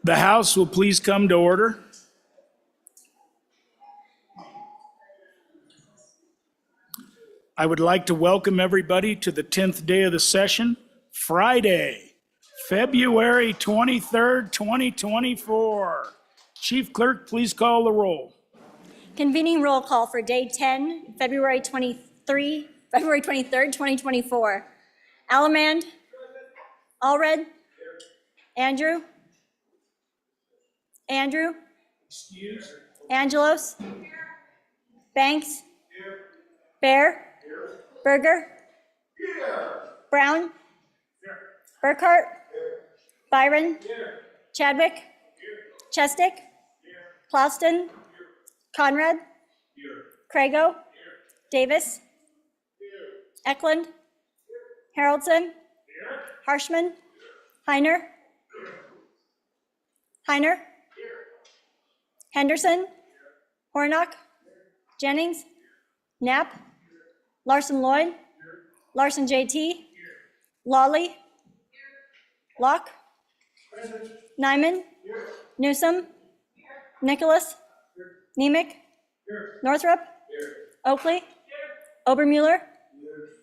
The House will please come to order. I would like to welcome everybody to the 10th day of the session, Friday, February 23rd, 2024. Chief Clerk, please call the roll. Convening roll call for day 10, February 23rd, 2024. Allemand. Allred. Andrew. Angelos. Banks. Bear. Berger. Brown. Burkhart. Byron. Chadwick. Chestick. Clauston. Conrad. Crago. Davis. Eklund. Haroldson. Harshman. Heiner. Henderson. Hornock. Jennings. Knapp. Larson Lloyd. Larson JT. Lawley. Locke. Nyman. Newsom. Nicholas. Nemec. Northrup. Oakley. Obermuller.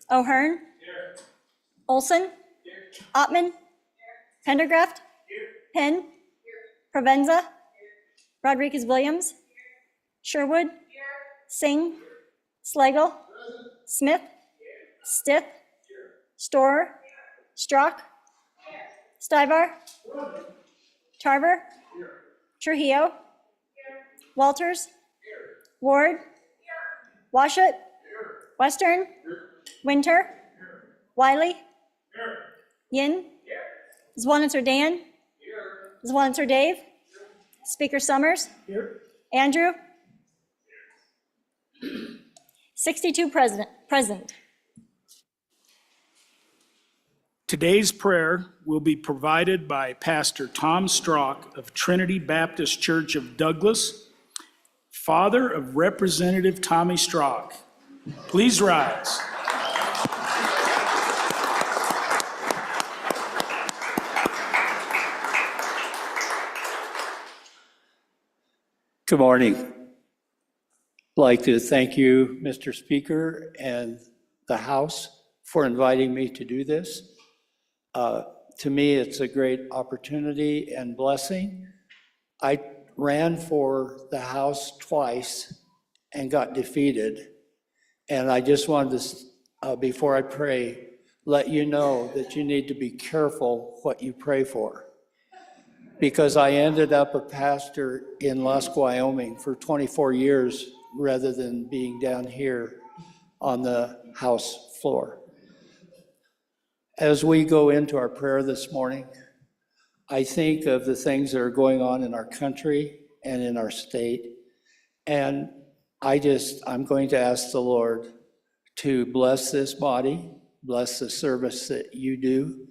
O'Hearn. Olson. Ottman. Pendergraft. Penn. Provenza. Rodriguez-Williams. Sherwood. Singh. Slagle. Smith. Stith. Storer. Strzok. Stivar. Tarver. Trujillo. Walters. Ward. Washut. Western. Winter. Wiley. Yin. Zwanitzer Dan. Zwanitzer Dave. Speaker Summers. Andrew. 62 present. Today's prayer will be provided by Pastor Tom Strzok of Trinity Baptist Church of Douglas, father of Representative Tommy Strzok. Please rise. Good morning. I'd like to thank you, Mr. Speaker, and the House for inviting me to do this. To me, it's a great opportunity and blessing. I ran for the House twice and got defeated. And I just wanted to, before I pray, let you know that you need to be careful what you pray for. Because I ended up a pastor in Lusk, Wyoming for 24 years rather than being down here on the House floor. As we go into our prayer this morning, I think of the things that are going on in our country and in our state. And I'm going to ask the Lord to bless this body, bless the service that you do,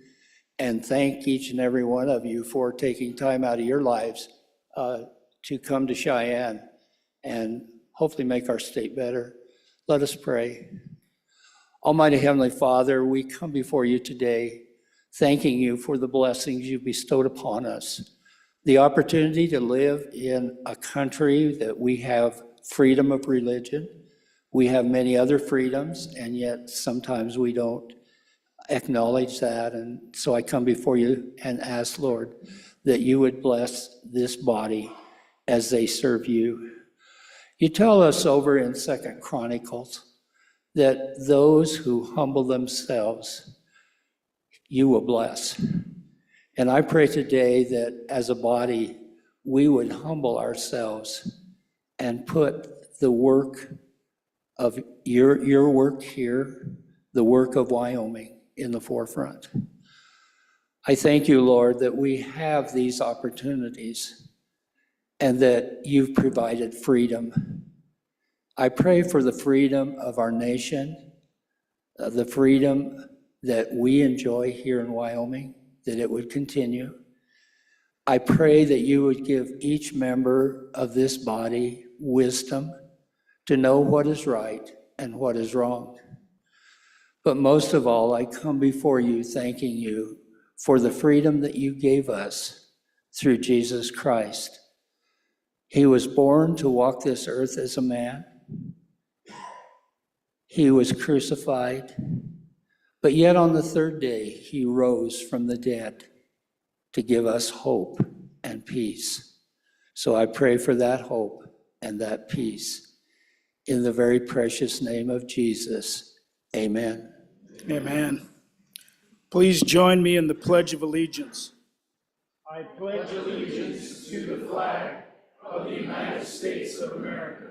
and thank each and every one of you for taking time out of your lives to come to Cheyenne and hopefully make our state better. Let us pray. Almighty Heavenly Father, we come before you today, thanking you for the blessings you bestowed upon us. The opportunity to live in a country that we have freedom of religion. We have many other freedoms, and yet sometimes we don't acknowledge that. And so I come before you and ask, Lord, that you would bless this body as they serve you. You tell us over in 2 Chronicles that those who humble themselves, you will bless. And I pray today that as a body, we would humble ourselves and put the work of your work here, the work of Wyoming, in the forefront. I thank you, Lord, that we have these opportunities and that you've provided freedom. I pray for the freedom of our nation, the freedom that we enjoy here in Wyoming, that it would continue. I pray that you would give each member of this body wisdom to know what is right and what is wrong. But most of all, I come before you thanking you for the freedom that you gave us through Jesus Christ. He was born to walk this earth as a man. He was crucified, but yet on the third day, he rose from the dead to give us hope and peace. So I pray for that hope and that peace. In the very precious name of Jesus, amen. Amen. Please join me in the Pledge of Allegiance. I pledge allegiance to the flag of the United States of America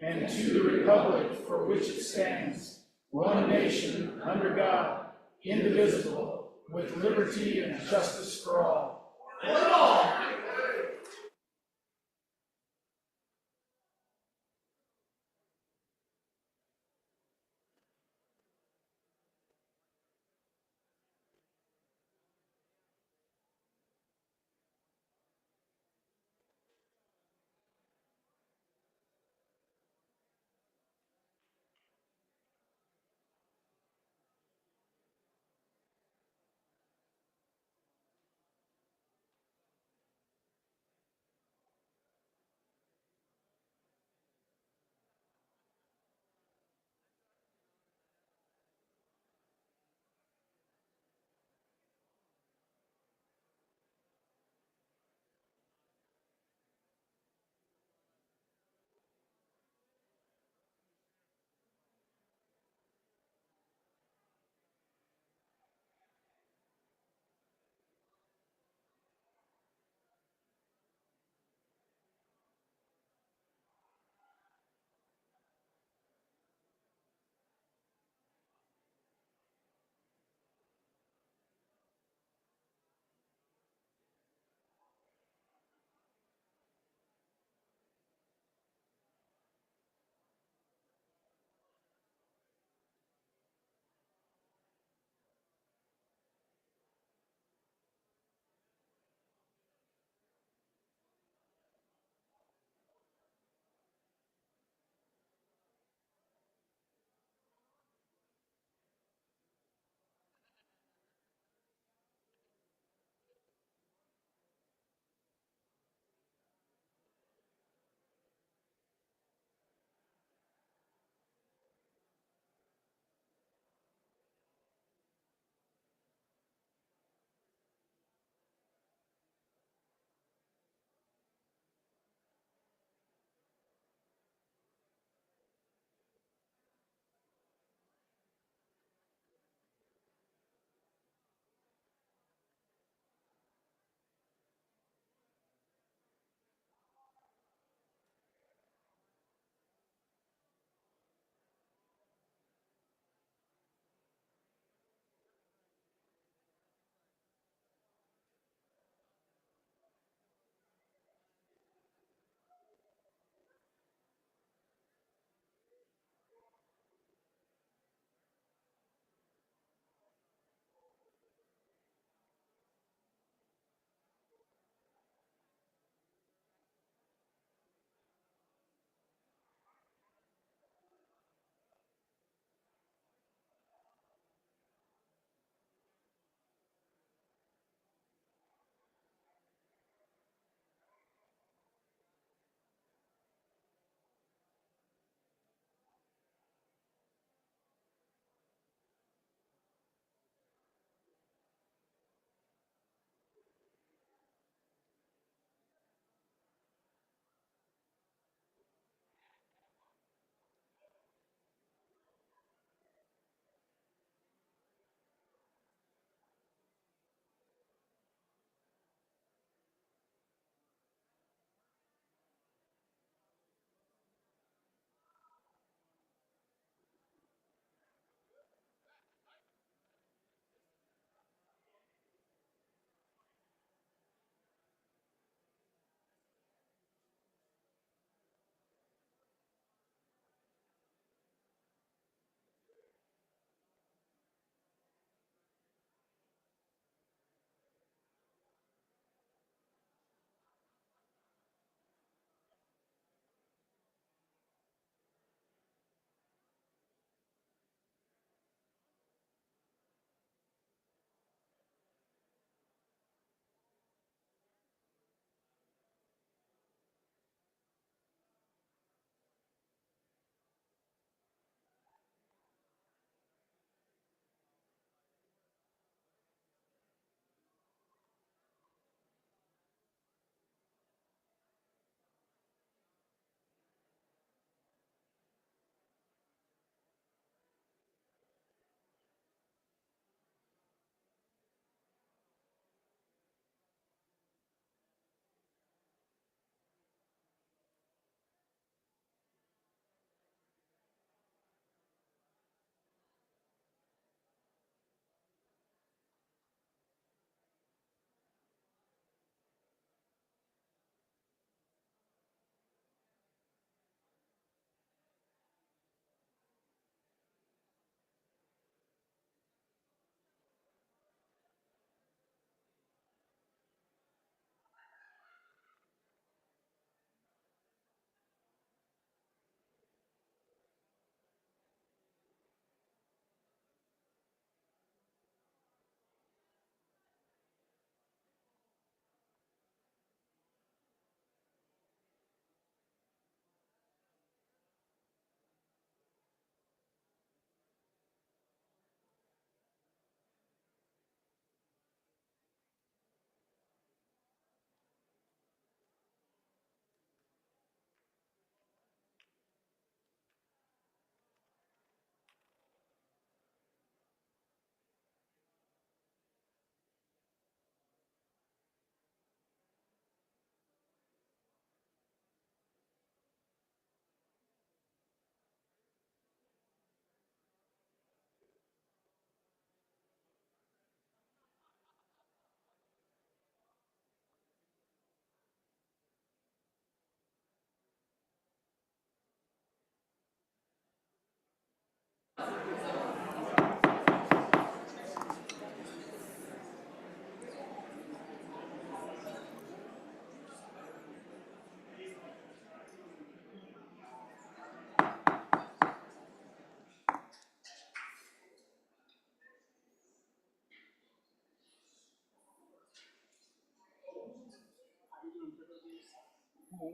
and to the republic for which it stands, one nation, under God, indivisible, with liberty and justice for all.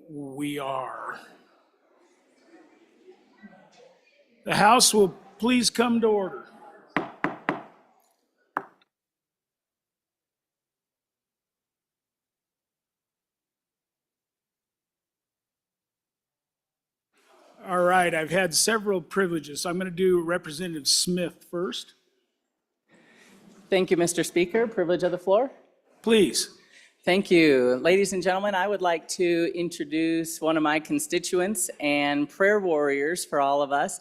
We are. The House will please come to order. All right, I've had several privileges. I'm going to do Representative Smith first. Thank you, Mr. Speaker. Privilege of the floor. Please. Thank you. Ladies and gentlemen, I would like to introduce one of my constituents and prayer warriors for all of us,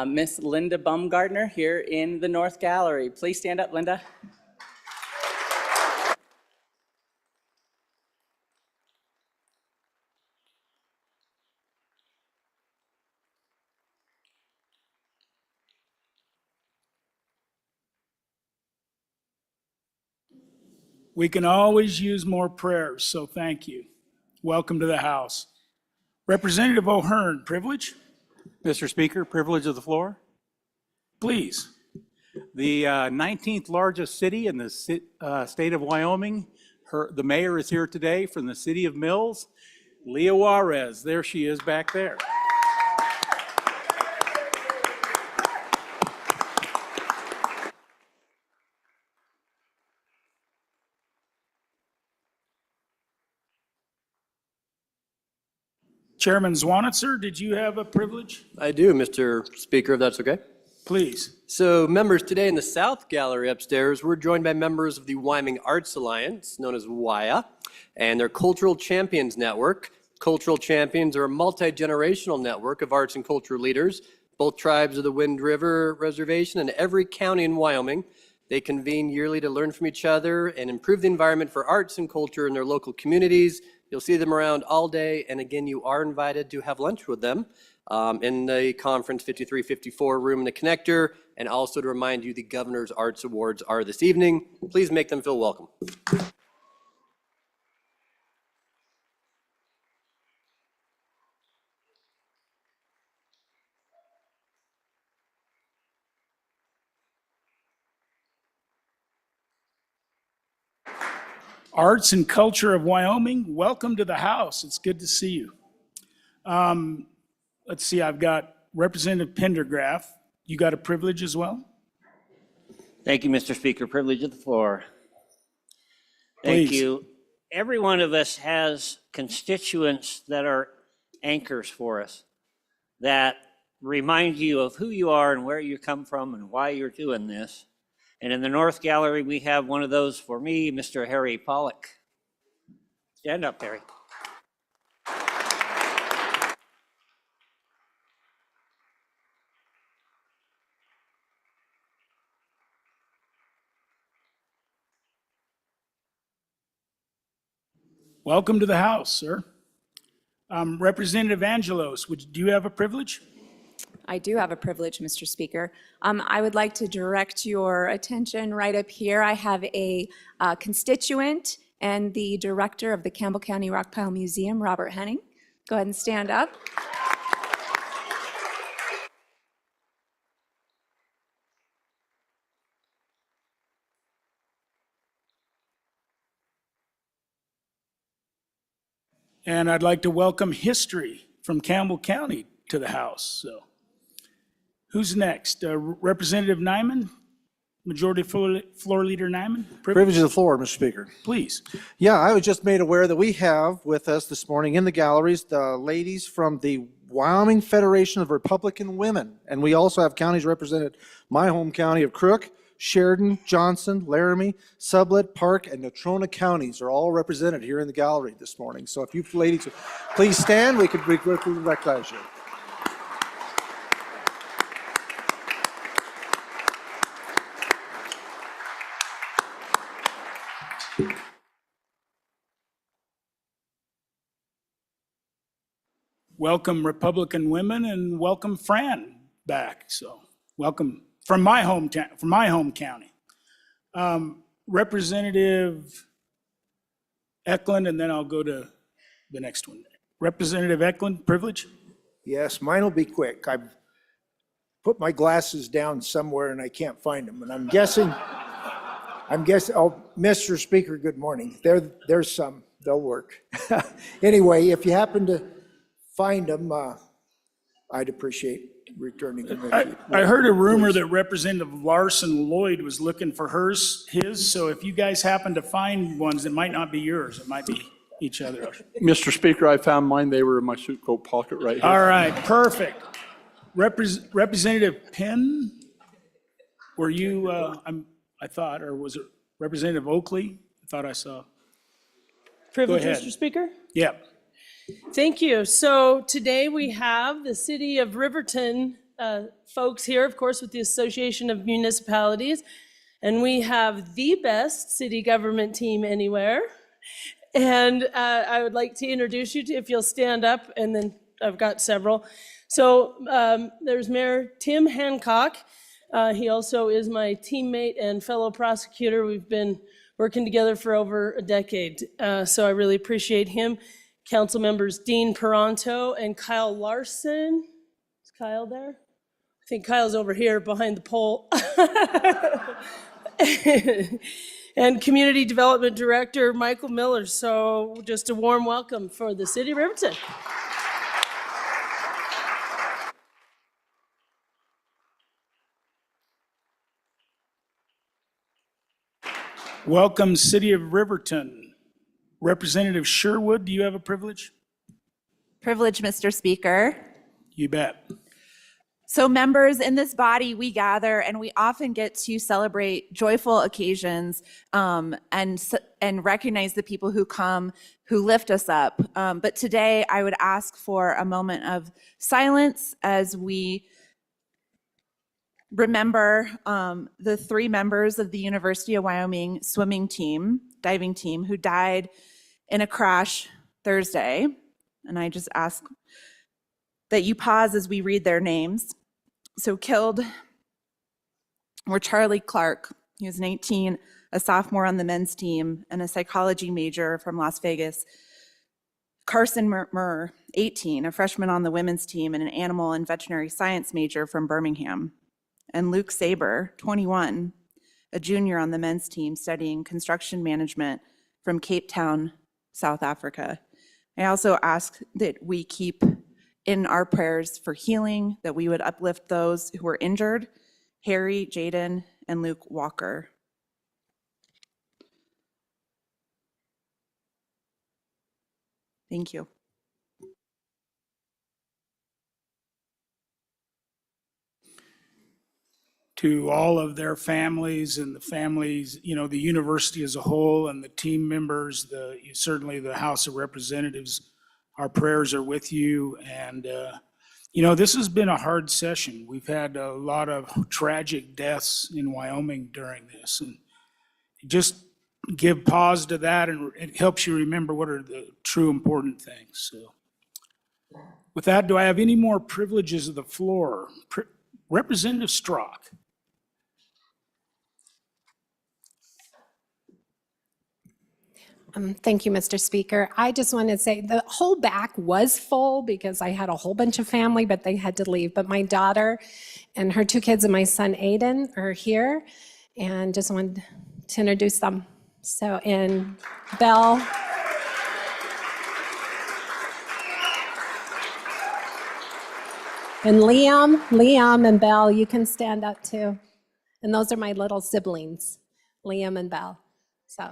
Miss Linda Baumgartner here in the North Gallery. Please stand up, Linda. We can always use more prayers, so thank you. Welcome to the House. Representative O'Hearn, privilege? Mr. Speaker, privilege of the floor. Please. The 19th largest city in the state of Wyoming, the mayor is here today from the city of Mills, Leah Juarez. There she is back there. Chairman Zwanitzer, did you have a privilege? I do, Mr. Speaker, if that's okay. Please. So members, today in the South Gallery upstairs, we're joined by members of the Wyoming Arts Alliance, known as WYA, and their Cultural Champions Network. Cultural Champions are a multi-generational network of arts and culture leaders, both tribes of the Wind River Reservation and every county in Wyoming. They convene yearly to learn from each other and improve the environment for arts and culture in their local communities. You'll see them around all day, and again, you are invited to have lunch with them in the Conference 5354 room in the Connector, and also to remind you the Governor's Arts Awards are this evening. Please make them feel welcome. Arts and Culture of Wyoming, welcome to the House. It's good to see you. Let's see, I've got Representative Pendergraft. You got a privilege as well? Thank you, Mr. Speaker. Privilege of the floor. Thank Please. you. Every one of us has constituents that are anchors for us, that remind you of who you are and where you come from and why you're doing this. And in the North Gallery, we have one of those for me, Mr. Harry Pollock. Stand up, Harry. Welcome to the House, sir. Representative Angelos, do you have a privilege? I do have a privilege, Mr. Speaker. I would like to direct your attention right up here. I have a constituent and the director of the Campbell County Rockpile Museum, Robert Henning. Go ahead and stand up. And I'd like to welcome History from Campbell County to the House. So, who's next? Representative Nyman, Majority Floor Leader Nyman. Privilege of the floor, Mr. Speaker. Please. Yeah, I was just made aware that we have with us this morning in the galleries the ladies from the Wyoming Federation of Republican Women. And we also have counties represented, my home county of Crook, Sheridan, Johnson, Laramie, Sublette, Park, and Natrona counties are all represented here in the gallery this morning. So if you ladies would please stand, we could recognize you. Welcome Republican women and welcome Fran back. So welcome from my hometown, from my home county. Representative Eklund, and then I'll go to the next one. Representative Eklund, privilege? Yes, mine will be quick. I've put my glasses down somewhere and I can't find them. And I'm guessing, oh, Mr. Speaker, good morning. There's some. they'll work. Anyway, if you happen to find them, I'd appreciate returning them. I heard a rumor that Representative Larson Lloyd was looking for his, so if you guys happen to find ones, it might not be yours, it might be each other's. Mr. Speaker, I found mine. They were in my suit coat pocket right here. All right, perfect. Representative Penn, were you, I thought, or was it Representative Oakley? I thought I saw. Privilege, ahead. Mr. Speaker. Yeah. Thank you. So today we have the City of Riverton folks here, of course, with the Association of Municipalities. And we have the best city government team anywhere. And I would like to introduce you to, if you'll stand up, and then I've got several. So there's Mayor Tim Hancock. He also is my teammate and fellow prosecutor. We've been working together for over a decade, so I really appreciate him. Council members Dean Peranto and Kyle Larson. Is Kyle there? I think Kyle's over here behind the pole. And Community Development Director Michael Miller. So just a warm welcome for the City of Riverton. Welcome, City of Riverton. Representative Sherwood, do you have a privilege? Privilege, Mr. Speaker. You bet. So members, in this body, we gather and we often get to celebrate joyful occasions and recognize the people who come, who lift us up. But today I would ask for a moment of silence as we remember the 3 members of the University of Wyoming swimming team, diving team, who died in a crash Thursday. And I just ask that you pause as we read their names. So killed were Charlie Clark, he was 19, a sophomore on the men's team and a psychology major from Las Vegas. Carson Murr, 18, a freshman on the women's team and an animal and veterinary science major from Birmingham. And Luke Saber, 21, a junior on the men's team studying construction management from Cape Town, South Africa. I also ask that we keep in our prayers for healing, that we would uplift those who were injured, Harry, Jaden, and Luke Walker. Thank you. To all of their families and the families, you know, the university as a whole and the team members, certainly the House of Representatives, our prayers are with you. And, you know, this has been a hard session. We've had a lot of tragic deaths in Wyoming during this. And just give pause to that, and it helps you remember what are the true important things. So with that, do I have any more privileges of the floor? Representative Strzok. Thank you, Mr. Speaker. I just wanted to say the whole back was full because I had a whole bunch of family, but they had to leave. But my daughter and her 2 kids and my son Aiden are here, and just wanted to introduce them. So, and Belle. And Liam and Belle, you can stand up too. And those are my little siblings, Liam and Belle. So,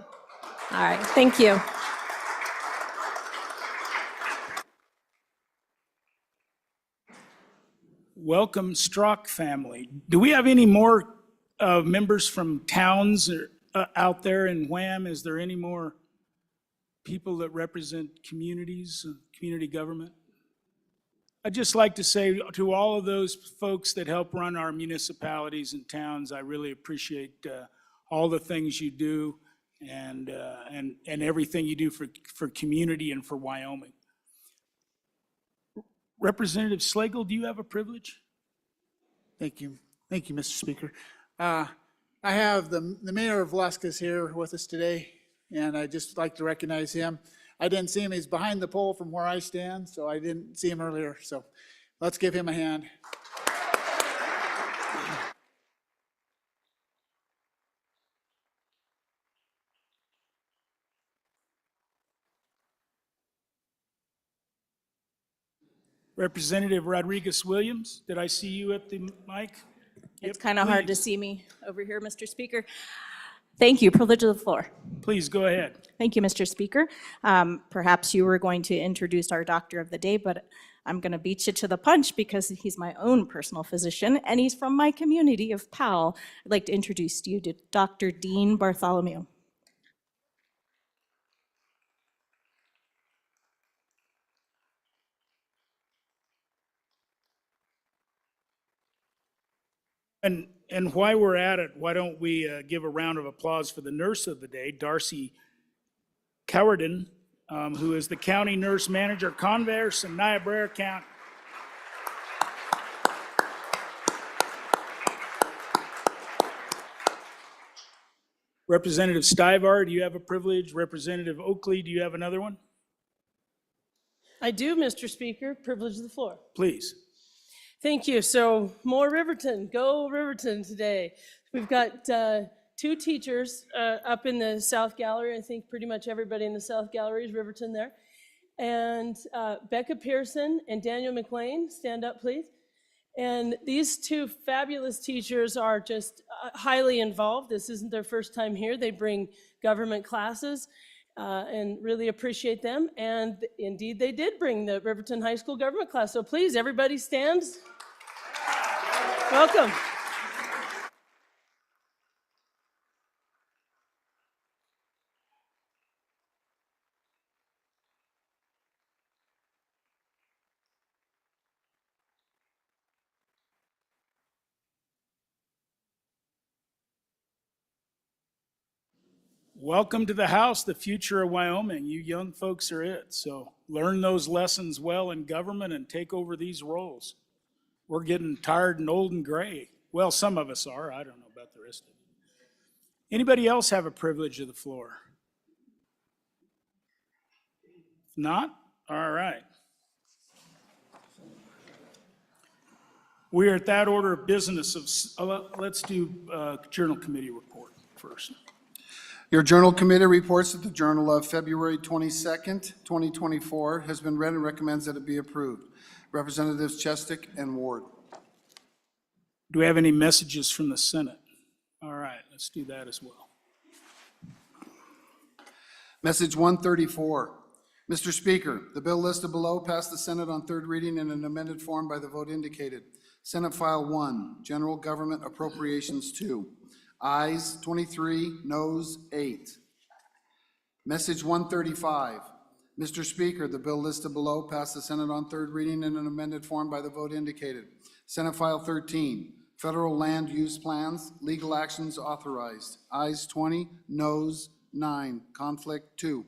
all right, thank you. Welcome, Strzok family. Do we have any more members from towns out there in Wham? Is there any more people that represent communities, community government? I'd just like to say to all of those folks that help run our municipalities and towns, I really appreciate all the things you do and everything you do for community and for Wyoming. Representative Slagle, do you have a privilege? Thank you. Thank you, Mr. Speaker. I have the Mayor of Velasquez here with us today, and I'd just like to recognize him. I didn't see him. He's behind the pole from where I stand, so I didn't see him earlier. So let's give him a hand. Representative Rodriguez Williams, did I see you at the mic? It's Yep, kind of hard to please. see me over here, Mr. Speaker. Thank you. Privilege of the floor. Please go ahead. Thank you, Mr. Speaker. Perhaps you were going to introduce our doctor of the day, but I'm going to beat you to the punch because he's my own personal physician and he's from my community of Powell. I'd like to introduce you to Dr. Dean Bartholomew. And while we're at it, why don't we give a round of applause for the nurse of the day, Darcy Cowardin, who is the county nurse manager, Converse and Niobrara County. Representative Stivar, do you have a privilege? Representative Oakley, do you have another one? I do, Mr. Speaker. Privilege of the floor. Please. Thank you. So more Riverton, go Riverton today. We've got two teachers up in the South Gallery. I think pretty much everybody in the South Gallery is Riverton there. And Becca Pearson and Daniel McLean, stand up please. And these two fabulous teachers are just highly involved. This isn't their first time here. They bring government classes and really appreciate them. And indeed, they did bring the Riverton High School government class. So please, everybody stand. Welcome. Welcome to the House, the future of Wyoming. You young folks are it. So learn those lessons well in government and take over these roles. We're getting tired and old and gray. Well, some of us are. I don't know about the rest of you. Anybody else have a privilege of the floor? If not, all right. We are at that order of business of, let's do Journal Committee report first. Your Journal Committee reports that the Journal of February 22nd, 2024 has been read and recommends that it be approved. Representatives Chestick and Ward. Do we have any messages from the Senate? All right, let's do that as well. Message 134. Mr. Speaker, the bill listed below passed the Senate on third reading in an amended form by the vote indicated. Senate File 1, General Government Appropriations 2. Ayes 23, noes 8. Message 135. Mr. Speaker, the bill listed below passed the Senate on third reading in an amended form by the vote indicated. Senate File 13, Federal Land Use Plans, Legal Actions Authorized. Ayes 20, noes 9, conflict 2.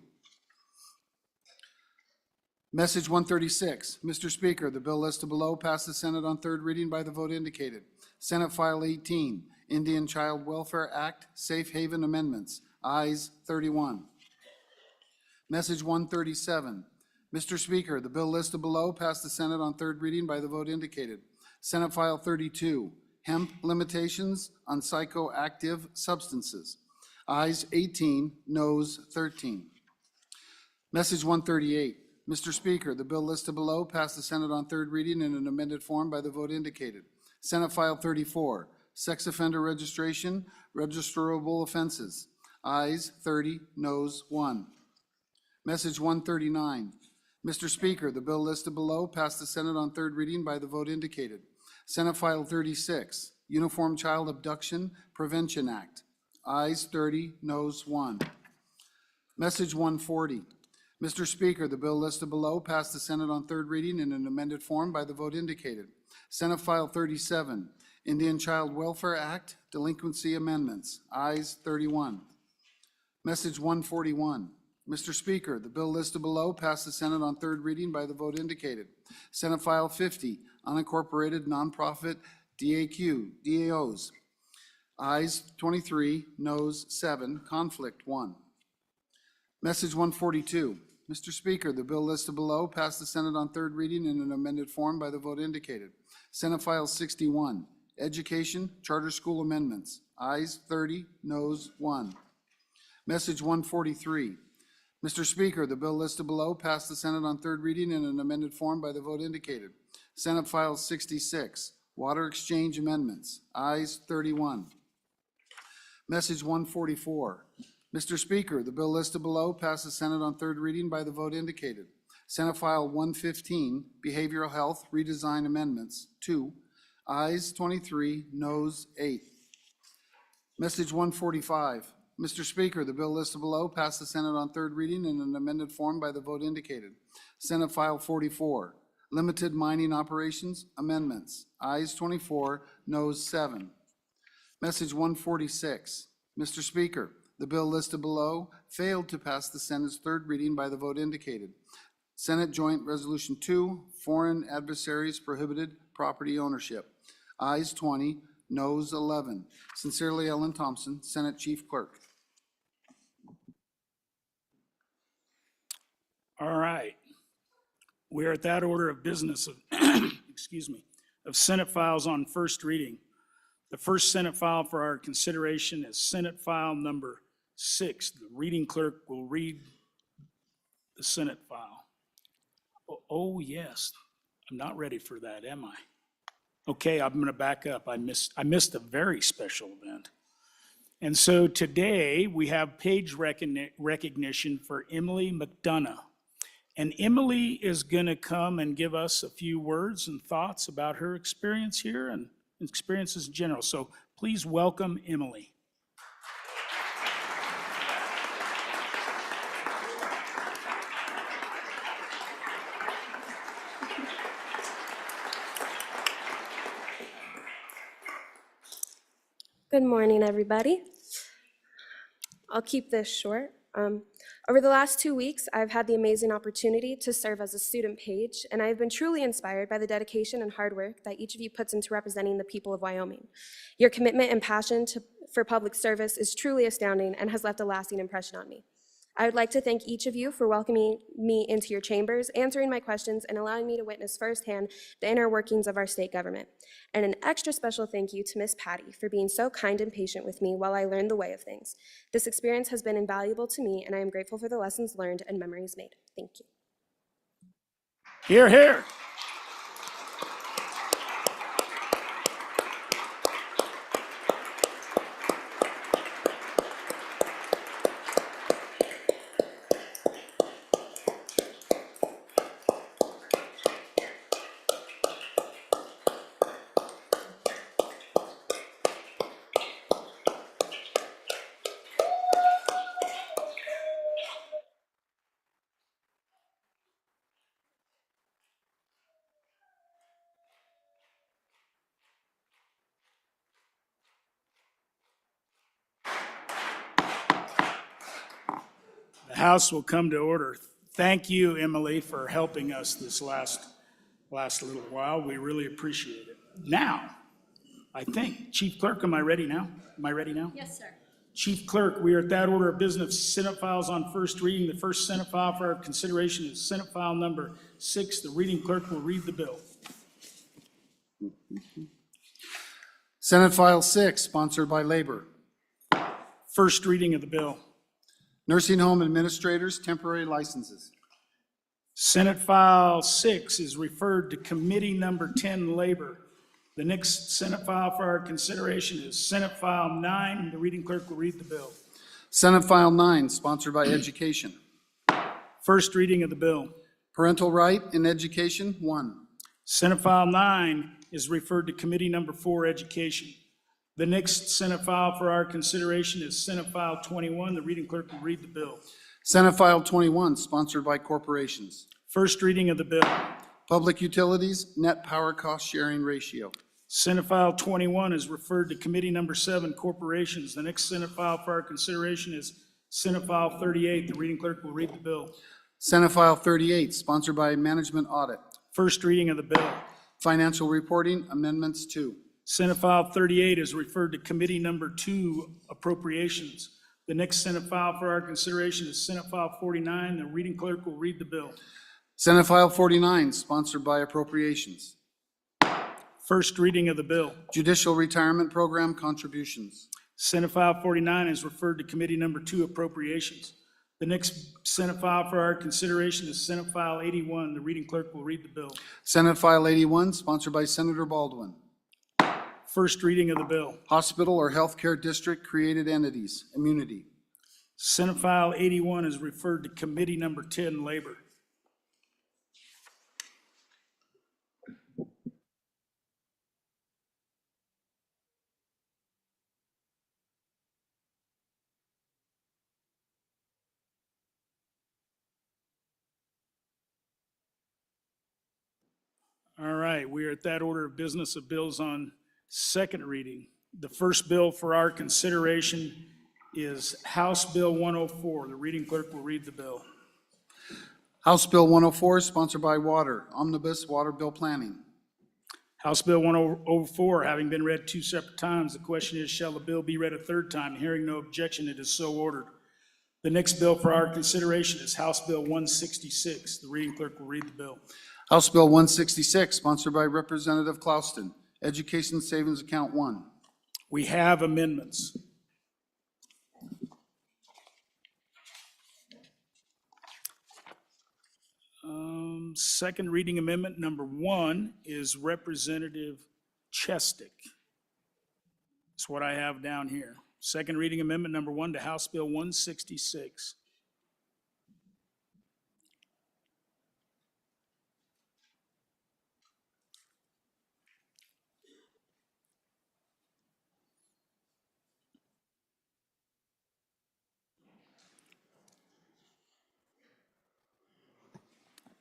Message 136. Mr. Speaker, the bill listed below passed the Senate on third reading by the vote indicated. Senate File 18, Indian Child Welfare Act, Safe Haven Amendments. Ayes 31. Message 137. Mr. Speaker, the bill listed below passed the Senate on third reading by the vote indicated. Senate File 32, Hemp Limitations on Psychoactive Substances. Ayes 18, noes 13. Message 138. Mr. Speaker, the bill listed below passed the Senate on third reading in an amended form by the vote indicated. Senate File 34, Sex Offender Registration, Registrable Offenses. Ayes 30, noes 1. Message 139. Mr. Speaker, the bill listed below passed the Senate on third reading by the vote indicated. Senate File 36, Uniform Child Abduction Prevention Act. Ayes 30, noes 1. Message 140. Mr. Speaker, the bill listed below passed the Senate on third reading in an amended form by the vote indicated. Senate File 37, Indian Child Welfare Act, Delinquency Amendments. Ayes 31. Message 141. Mr. Speaker, the bill listed below passed the Senate on third reading by the vote indicated. Senate File 50, Unincorporated Nonprofit DAQ, DAOs. Ayes 23, noes 7, conflict 1. Message 142. Mr. Speaker, the bill listed below passed the Senate on third reading in an amended form by the vote indicated. Senate File 61, Education Charter School Amendments. Ayes 30, noes 1. Message 143. Mr. Speaker, the bill listed below passed the Senate on third reading in an amended form by the vote indicated. Senate File 66, Water Exchange Amendments, ayes 31. Message 144. Mr. Speaker, the bill listed below passed the Senate on third reading by the vote indicated. Senate File 115, Behavioral Health Redesign Amendments, 2, ayes 23, noes 8. Message 145. Mr. Speaker, the bill listed below passed the Senate on third reading in an amended form by the vote indicated. Senate File 44, Limited Mining Operations Amendments, ayes 24, noes 7. Message 146. Mr. Speaker, the bill listed below failed to pass the Senate's third reading by the vote indicated. Senate Joint Resolution 2, Foreign Adversaries Prohibited Property Ownership, ayes 20, noes 11. Sincerely, Ellen Thompson, Senate Chief Clerk. All right. We are at that order of business of, excuse me, of Senate files on first reading. The first Senate file for our consideration is Senate File number 6. The reading clerk will read the Senate file. Oh, yes. I'm not ready for that, am I? Okay, I'm going to back up. I missed a very special event. And so today we have page recognition for Emily McDonough. And Emily is going to come and give us a few words and thoughts about her experience here and experiences in general. So please welcome Emily. Good morning, everybody. I'll keep this short. Over the last 2 weeks, I've had the amazing opportunity to serve as a student page, and I've been truly inspired by the dedication and hard work that each of you puts into representing the people of Wyoming. Your commitment and passion for public service is truly astounding and has left a lasting impression on me. I would like to thank each of you for welcoming me into your chambers, answering my questions, and allowing me to witness firsthand the inner workings of our state government. And an extra special thank you to Miss Patty for being so kind and patient with me while I learned the way of things. This experience has been invaluable to me, and I am grateful for the lessons learned and memories made. Thank you. Hear, hear. The House will come to order. Thank you, Emily, for helping us this last little while. We really appreciate it. Now, I think, Chief Clerk, am I ready now? Am I ready now? Yes, sir. Chief Clerk, we are at that order of business. Senate files on first reading. The first Senate file for our consideration is Senate File number 6. The reading clerk will read the bill. Senate File 6, sponsored by Labor. First reading of the bill. Nursing Home Administrators, temporary licenses. Senate File 6 is referred to Committee Number 10, Labor. The next Senate file for our consideration is Senate File 9. The reading clerk will read the bill. Senate File 9, sponsored by Education. First reading of the bill. Parental right in education, 1. Senate File 9 is referred to Committee Number 4, Education. The next Senate file for our consideration is Senate File 21. The reading clerk will read the bill. Senate File 21, sponsored by Corporations. First reading of the bill. Public Utilities, net power cost sharing ratio. Senate File 21 is referred to Committee Number 7, Corporations. The next Senate file for our consideration is Senate File 38. The reading clerk will read the bill. Senate File 38, sponsored by Management Audit. First reading of the bill. Financial Reporting, Amendments 2. Senate File 38 is referred to Committee Number 2, Appropriations. The next Senate file for our consideration is Senate File 49. The reading clerk will read the bill. Senate File 49, sponsored by Appropriations. First reading of the bill. Judicial Retirement Program contributions. Senate File 49 is referred to Committee Number 2, Appropriations. The next Senate file for our consideration is Senate File 81. The reading clerk will read the bill. Senate File 81, sponsored by Senator Baldwin. First reading of the bill. Hospital or healthcare district created entities, immunity. Senate File 81 is referred to Committee Number 10, Labor. All right, we are at that order of business of bills on second reading. The first bill for our consideration is House Bill 104. The reading clerk will read the bill. House Bill 104, sponsored by Water, Omnibus Water Bill Planning. House Bill 104 having been read two separate times, the question is, shall the bill be read a third time? Hearing no objection, it is so ordered. The next bill for our consideration is House Bill 166. The reading clerk will read the bill. House Bill 166, sponsored by Representative Clouston, Education Savings Account 1. We have amendments. Second reading amendment number 1 is Representative Chestick. That's what I have down here. Second reading amendment number 1 to House Bill 166.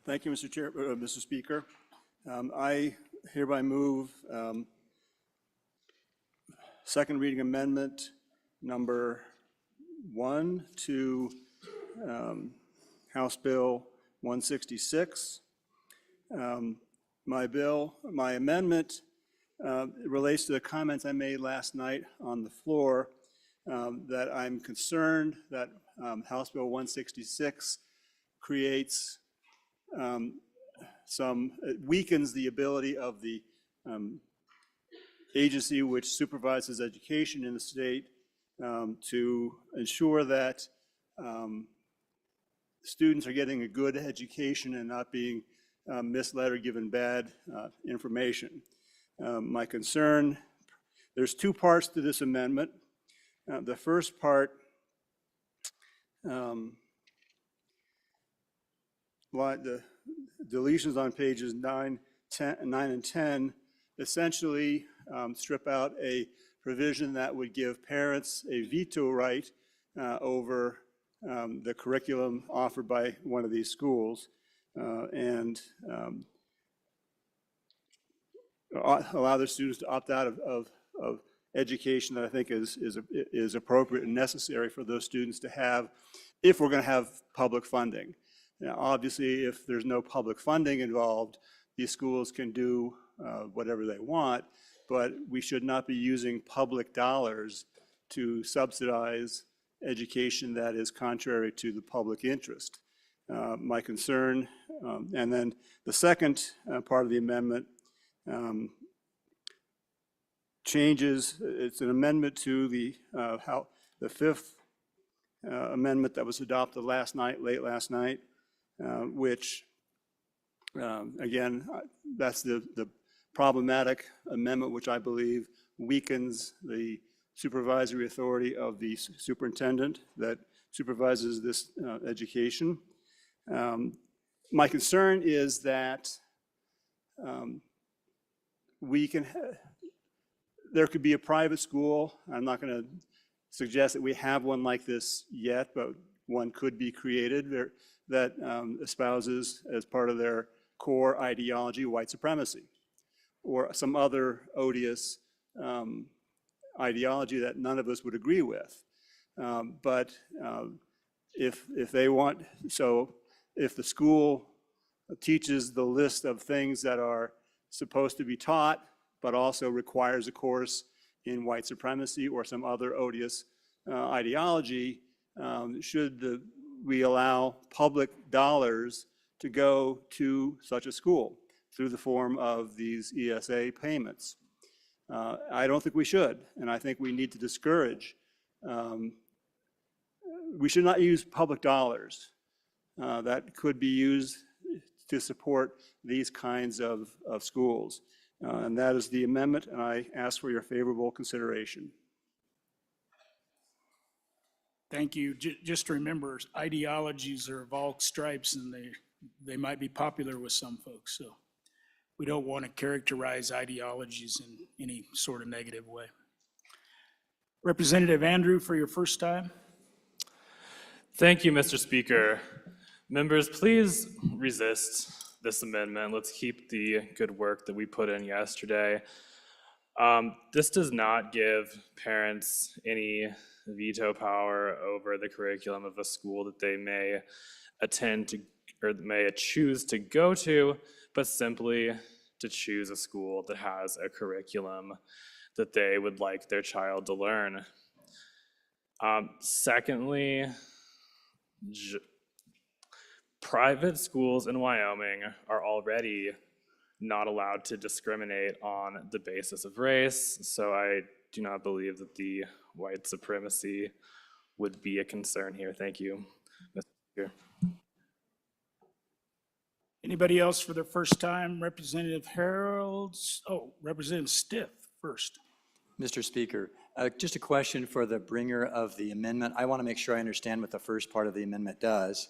Thank you, Mr. Speaker. I hereby move second reading amendment number 1 to House Bill 166. My amendment relates to the comments I made last night on the floor that I'm concerned that House Bill 166 creates it weakens the ability of the agency which supervises education in the state to ensure that students are getting a good education and not being misled or given bad information. My concern, there's two parts to this amendment. The first part, the deletions on pages 9 and 10 essentially strip out a provision that would give parents a veto right over the curriculum offered by one of these schools and allow their students to opt out of education that I think is appropriate and necessary for those students to have if we're going to have public funding. Now, obviously, if there's no public funding involved, these schools can do whatever they want, but we should not be using public dollars to subsidize education that is contrary to the public interest. My concern, and then the second part of the amendment changes, it's an amendment to the fifth amendment that was adopted late last night, which, again, that's the problematic amendment, which I believe weakens the supervisory authority of the superintendent that supervises this education. My concern is that there could be a private school. I'm not going to suggest that we have one like this yet, but one could be created that espouses as part of their core ideology white supremacy or some other odious ideology that none of us would agree with. But if they want, so if the school teaches the list of things that are supposed to be taught, but also requires a course in white supremacy or some other odious ideology, should we allow public dollars to go to such a school through the form of these ESA payments? I don't think we should, and I think we need to discourage we should not use public dollars that could be used to support these kinds of schools. And that is the amendment, and I ask for your favorable consideration. Thank you. Just remember, ideologies are of all stripes, and they might be popular with some folks. So we don't want to characterize ideologies in any sort of negative way. Representative Andrew, for your first time. Thank you, Mr. Speaker. Members, please resist this amendment. Let's keep the good work that we put in yesterday. This does not give parents any veto power over the curriculum of a school that they may attend to or may choose to go to, but simply to choose a school that has a curriculum that they would like their child to learn. Secondly, private schools in Wyoming are already not allowed to discriminate on the basis of race, so I do not believe that the white supremacy would be a concern here. Thank you, Mr. Speaker. Anybody else for their first time? Representative Representative Stiff first. Mr. Speaker, just a question for the bringer of the amendment. I want to make sure I understand what the first part of the amendment does.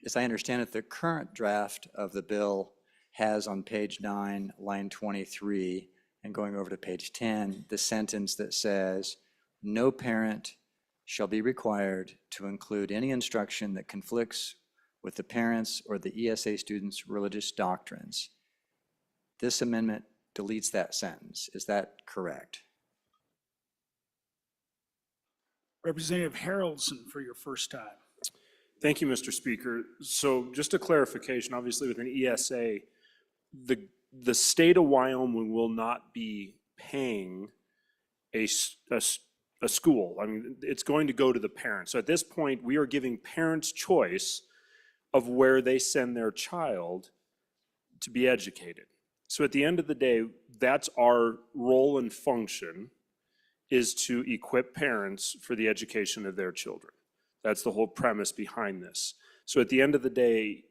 As I understand it, the current draft of the bill has on page 9, line 23, and going over to page 10, the sentence that says, "No parent shall be required to include any instruction that conflicts with the parents' or the ESA students' religious doctrines." This amendment deletes that sentence. Is that correct? Representative Harrelson for your first time. Thank you, Mr. Speaker. So just a clarification, obviously with an ESA, the state of Wyoming will not be paying a school. I mean, it's going to go to the parents. So at this point, we are giving parents choice of where they send their child to be educated. So at the end of the day, that's our role and function, is to equip parents for the education of their children. That's the whole premise behind this. So at the end of the day,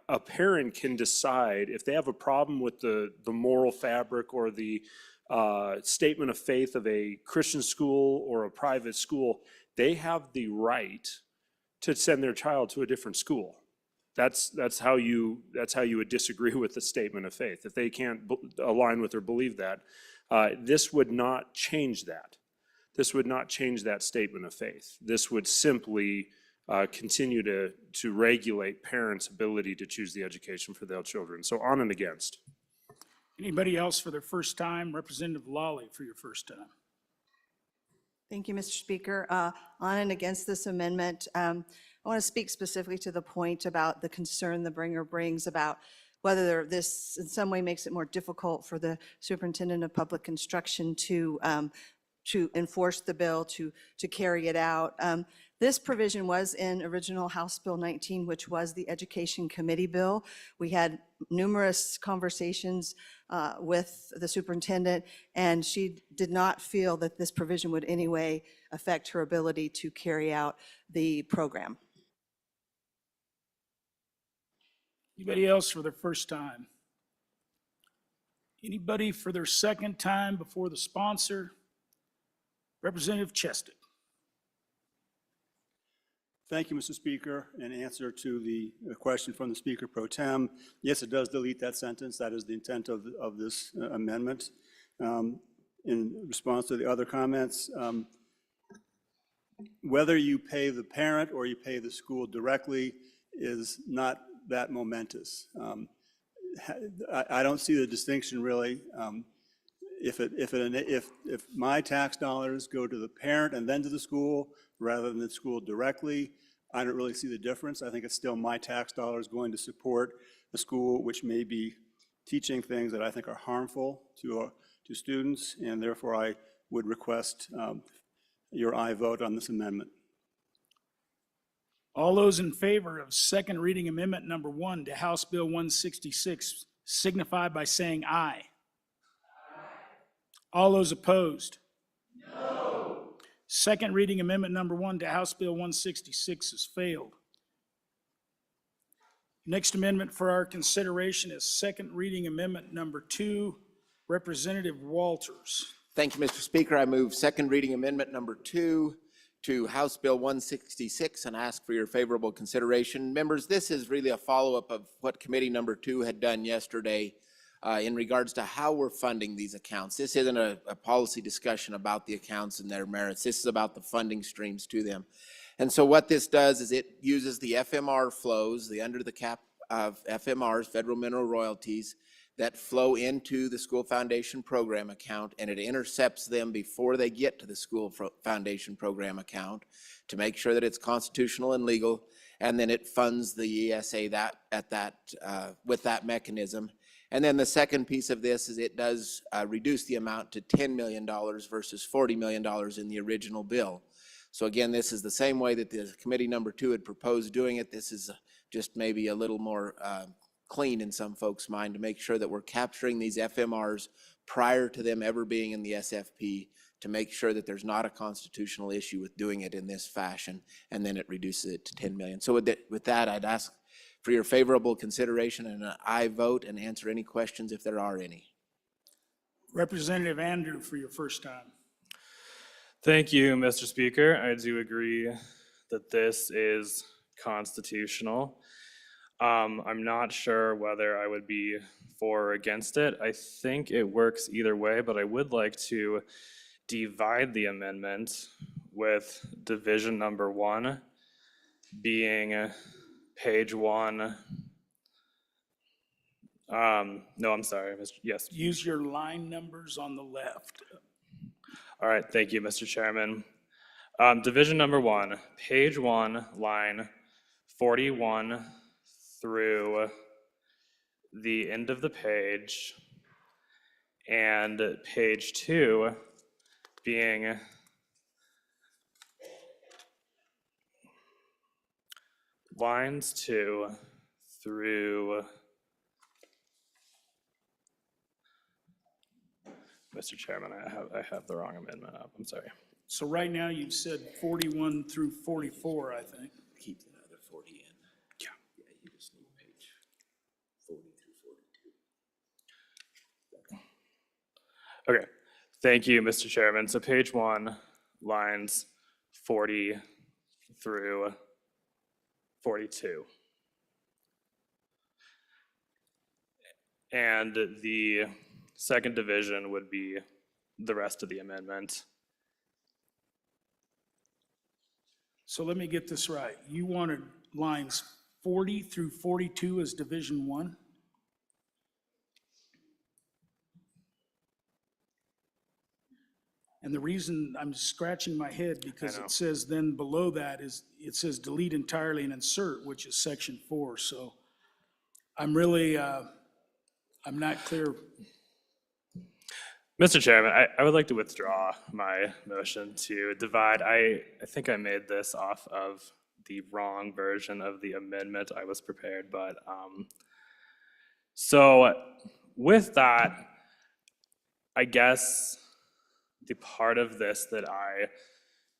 a parent can decide if they have a problem with the moral fabric or the statement of faith of a Christian school or a private school, they have the right to send their child to a different school. That's how you would disagree with the statement of faith. If they can't align with or believe that, this would not change that. This would not change that statement of faith. This would simply continue to regulate parents' ability to choose the education for their children. So on and against. Anybody else for their first time? Representative Lawley for your first time. Thank you, Mr. Speaker. On and against this amendment, I want to speak specifically to the point about the concern the bringer brings about whether this in some way makes it more difficult for the superintendent of public instruction to enforce the bill, to carry it out. This provision was in original House Bill 19, which was the Education Committee bill. We had numerous conversations with the superintendent, and she did not feel that this provision would in any way affect her ability to carry out the program. Anybody else for their first time? Anybody for their second time before the sponsor? Representative Chested. Thank you, Mr. Speaker. In answer to the question from the Speaker Pro Tem, yes, it does delete that sentence. That is the intent of this amendment. In response to the other comments, whether you pay the parent or you pay the school directly is not that momentous. I don't see the distinction really. If my tax dollars go to the parent and then to the school rather than the school directly, I don't really see the difference. I think it's still my tax dollars going to support a school which may be teaching things that I think are harmful to students, and therefore I would request your aye vote on this amendment. All those in favor of second reading amendment number 1 to House Bill 166 signify by saying aye. All those opposed? No. Second reading amendment number 1 to House Bill 166 has failed. Next amendment for our consideration is second reading amendment number 2, Representative Walters. Thank you, Mr. Speaker. I move second reading amendment number 2 to House Bill 166 and ask for your favorable consideration. Members, this is really a follow-up of what committee number 2 had done yesterday in regards to how we're funding these accounts. This isn't a policy discussion about the accounts and their merits. This is about the funding streams to them. And so what this does is it uses the FMR flows, the under the cap of FMRs, federal mineral royalties, that flow into the school foundation program account, and it intercepts them before they get to the school foundation program account to make sure that it's constitutional and legal, and then it funds the ESA with that mechanism. And then the second piece of this is it does reduce the amount to $10 million versus $40 million in the original bill. So again, this is the same way that the committee number 2 had proposed doing it. This is just maybe a little more clean in some folks' mind to make sure that we're capturing these FMRs prior to them ever being in the SFP, to make sure that there's not a constitutional issue with doing it in this fashion, and then it reduces it to 10 million. So with that, I'd ask for your favorable consideration and an aye vote, and answer any questions if there are any. Representative Andrew for your first time. Thank you, Mr. Speaker. I do agree that this is constitutional. I'm not sure whether I would be for or against it. I think it works either way, but I would like to divide the amendment with division number 1 being page 1. No, I'm sorry. Yes. Use your line numbers on the left. All right, thank you, Mr. Chairman. Division number 1, page 1, line 41 through the end of the page, and page 2 being lines 2 through, Mr. Chairman, I have the wrong amendment up, I'm sorry. So right now you've said 41 through 44, I think. Keep the other 40 in. Yeah. Yeah, you just need page 40 through 42. Okay, thank you, Mr. Chairman. So page 1, lines 40 through 42. And the second division would be the rest of the amendment. So let me get this right. You wanted lines 40 through 42 as division 1? And the reason I'm scratching my head because it says then below that is, it says delete entirely and insert, which is section 4. So I'm really, I'm not clear. Mr. Chairman, I would like to withdraw my motion to divide. I think I made this off of the wrong version of the amendment I was prepared, but so with that, I guess the part of this that I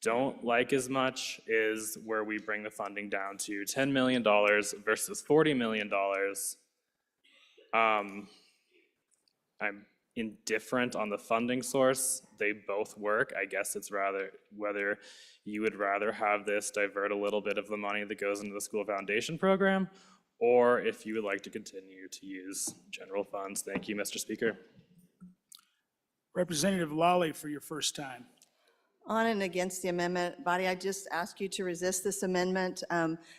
don't like as much is where we bring the funding down to $10 million versus $40 million. I'm indifferent on the funding source. They both work. I guess it's rather whether you would rather have this divert a little bit of the money that goes into the school foundation program, or if you would like to continue to use general funds. Thank you, Mr. Speaker. Representative Lawley for your first time. On and against the amendment. Body, I just ask you to resist this amendment.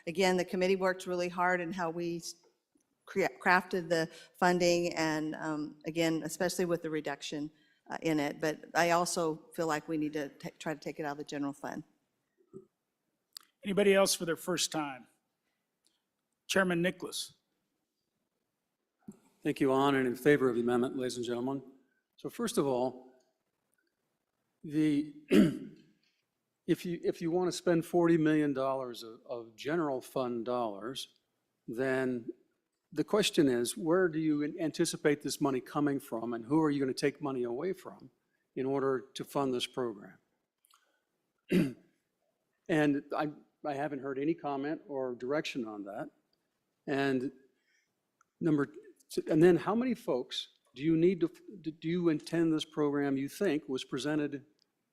Again, the committee worked really hard in how we crafted the funding, and again, especially with the reduction in it. But I also feel like we need to try to take it out of the general fund. Anybody else for their first time? Chairman Nicholas. Thank you, on and in favor of the amendment, ladies and gentlemen. So first of all, if you want to spend $40 million of general fund dollars, then the question is, where do you anticipate this money coming from, and who are you going to take money away from in order to fund this program? And I haven't heard any comment or direction on that. And and then how many folks do you intend this program you think was presented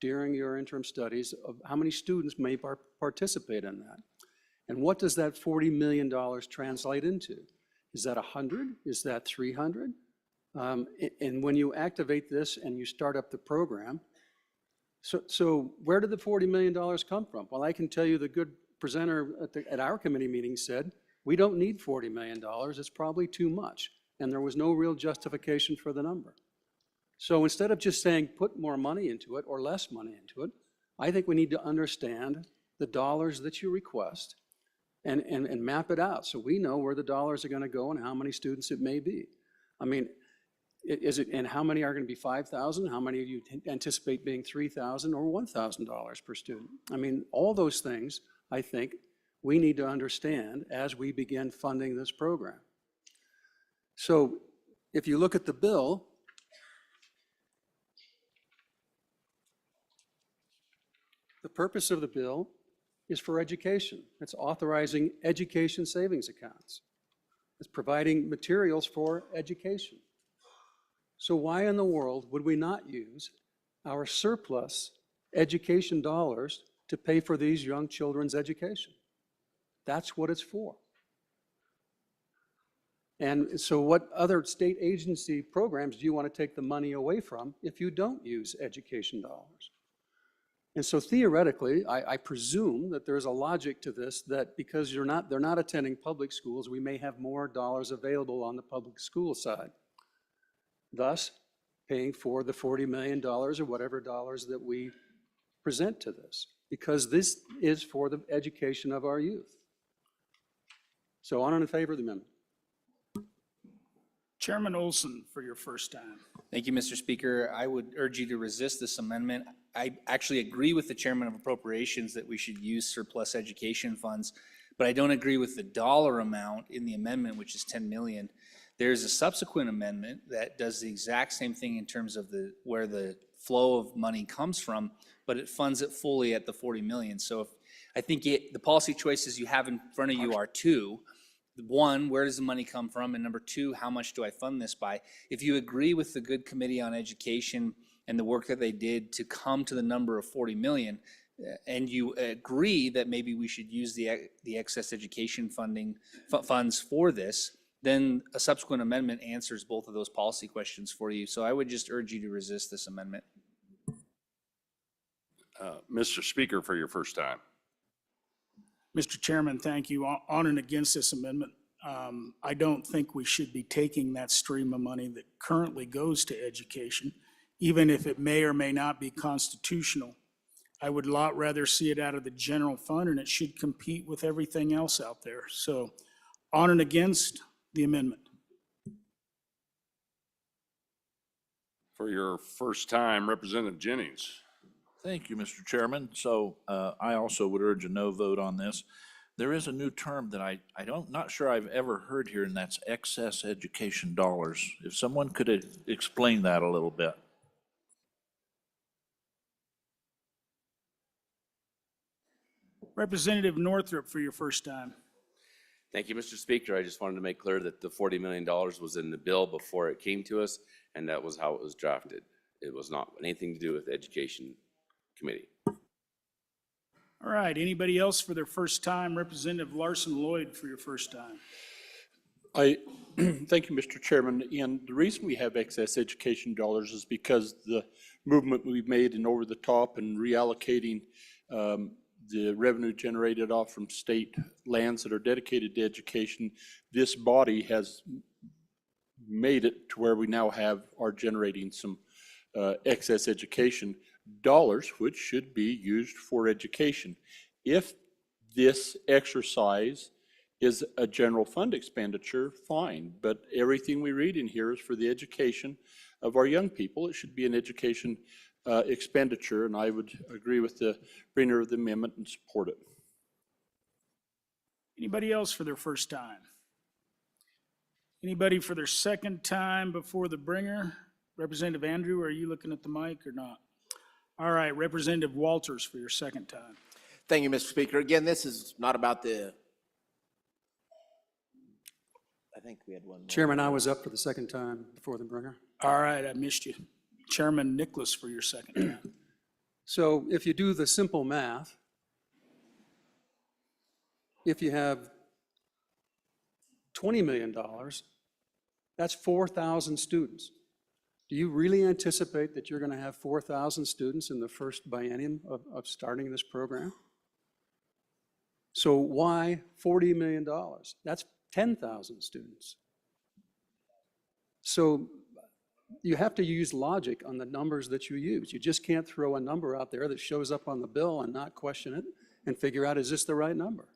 during your interim studies of how many students may participate in that? And what does that $40 million translate into? Is that 100? Is that 300? And when you activate this and you start up the program, so where did the $40 million come from? Well, I can tell you the good presenter at our committee meeting said, we don't need $40 million, it's probably too much. And there was no real justification for the number. So instead of just saying put more money into it or less money into it, I think we need to understand the dollars that you request and map it out so we know where the dollars are going to go and how many students it may be. I mean, and how many are going to be 5,000? How many do you anticipate being 3,000 or $1,000 per student? I mean, all those things, I think, we need to understand as we begin funding this program. So if you look at the bill, the purpose of the bill is for education. It's authorizing education savings accounts. It's providing materials for education. So why in the world would we not use our surplus education dollars to pay for these young children's education? That's what it's for. And so what other state agency programs do you want to take the money away from if you don't use education dollars? And so theoretically, I presume that there's a logic to this, that because they're not attending public schools, we may have more dollars available on the public school side, thus paying for the $40 million or whatever dollars that we present to this, because this is for the education of our youth. So on and in favor of the amendment. Chairman Olson for your first time. Thank you, Mr. Speaker. I would urge you to resist this amendment. I actually agree with the Chairman of Appropriations that we should use surplus education funds, but I don't agree with the dollar amount in the amendment, which is 10 million. There's a subsequent amendment that does the exact same thing in terms of where the flow of money comes from, but it funds it fully at the 40 million. So I think the policy choices you have in front of you are two. One, where does the money come from? And number two, how much do I fund this by? If you agree with the good Committee on Education and the work that they did to come to the number of 40 million, and you agree that maybe we should use the excess education funds for this, then a subsequent amendment answers both of those policy questions for you. So I would just urge you to resist this amendment. Mr. Speaker, for your first time. Mr. Chairman, thank you. On and against this amendment, I don't think we should be taking that stream of money that currently goes to education, even if it may or may not be constitutional. I would a lot rather see it out of the general fund, and it should compete with everything else out there. So on and against the amendment. For your first time, Representative Jennings. Thank you, Mr. Chairman. So I also would urge a no vote on this. There is a new term that not sure I've ever heard here, and that's excess education dollars. If someone could explain that a little bit. Representative Northrup for your first time. Thank you, Mr. Speaker. I just wanted to make clear that the $40 million was in the bill before it came to us, and that was how it was drafted. It was not anything to do with the Education Committee. All right, anybody else for their first time? Representative Larson Lloyd for your first time. Thank you, Mr. Chairman. And the reason we have excess education dollars is because the movement we've made in over the top and reallocating the revenue generated off from state lands that are dedicated to education. This body has made it to where we now are generating some excess education dollars, which should be used for education. If this exercise is a general fund expenditure, fine, but everything we read in here is for the education of our young people. It should be an education expenditure, and I would agree with the bringer of the amendment and support it. Anybody else for their first time? Anybody for their second time before the bringer? Representative Andrew, are you looking at the mic or not? All right, Representative Walters for your second time. Thank you, Mr. Speaker. Again, this is not about I think we had one more. Chairman, I was up for the second time before the bringer. All right, I missed you. Chairman Nicholas for your second time. So if you do the simple math, if you have $20 million, that's 4,000 students. Do you really anticipate that you're going to have 4,000 students in the first biennium of starting this program? So why $40 million? That's 10,000 students. So you have to use logic on the numbers that you use. You just can't throw a number out there that shows up on the bill and not question it and figure out, is this the right number?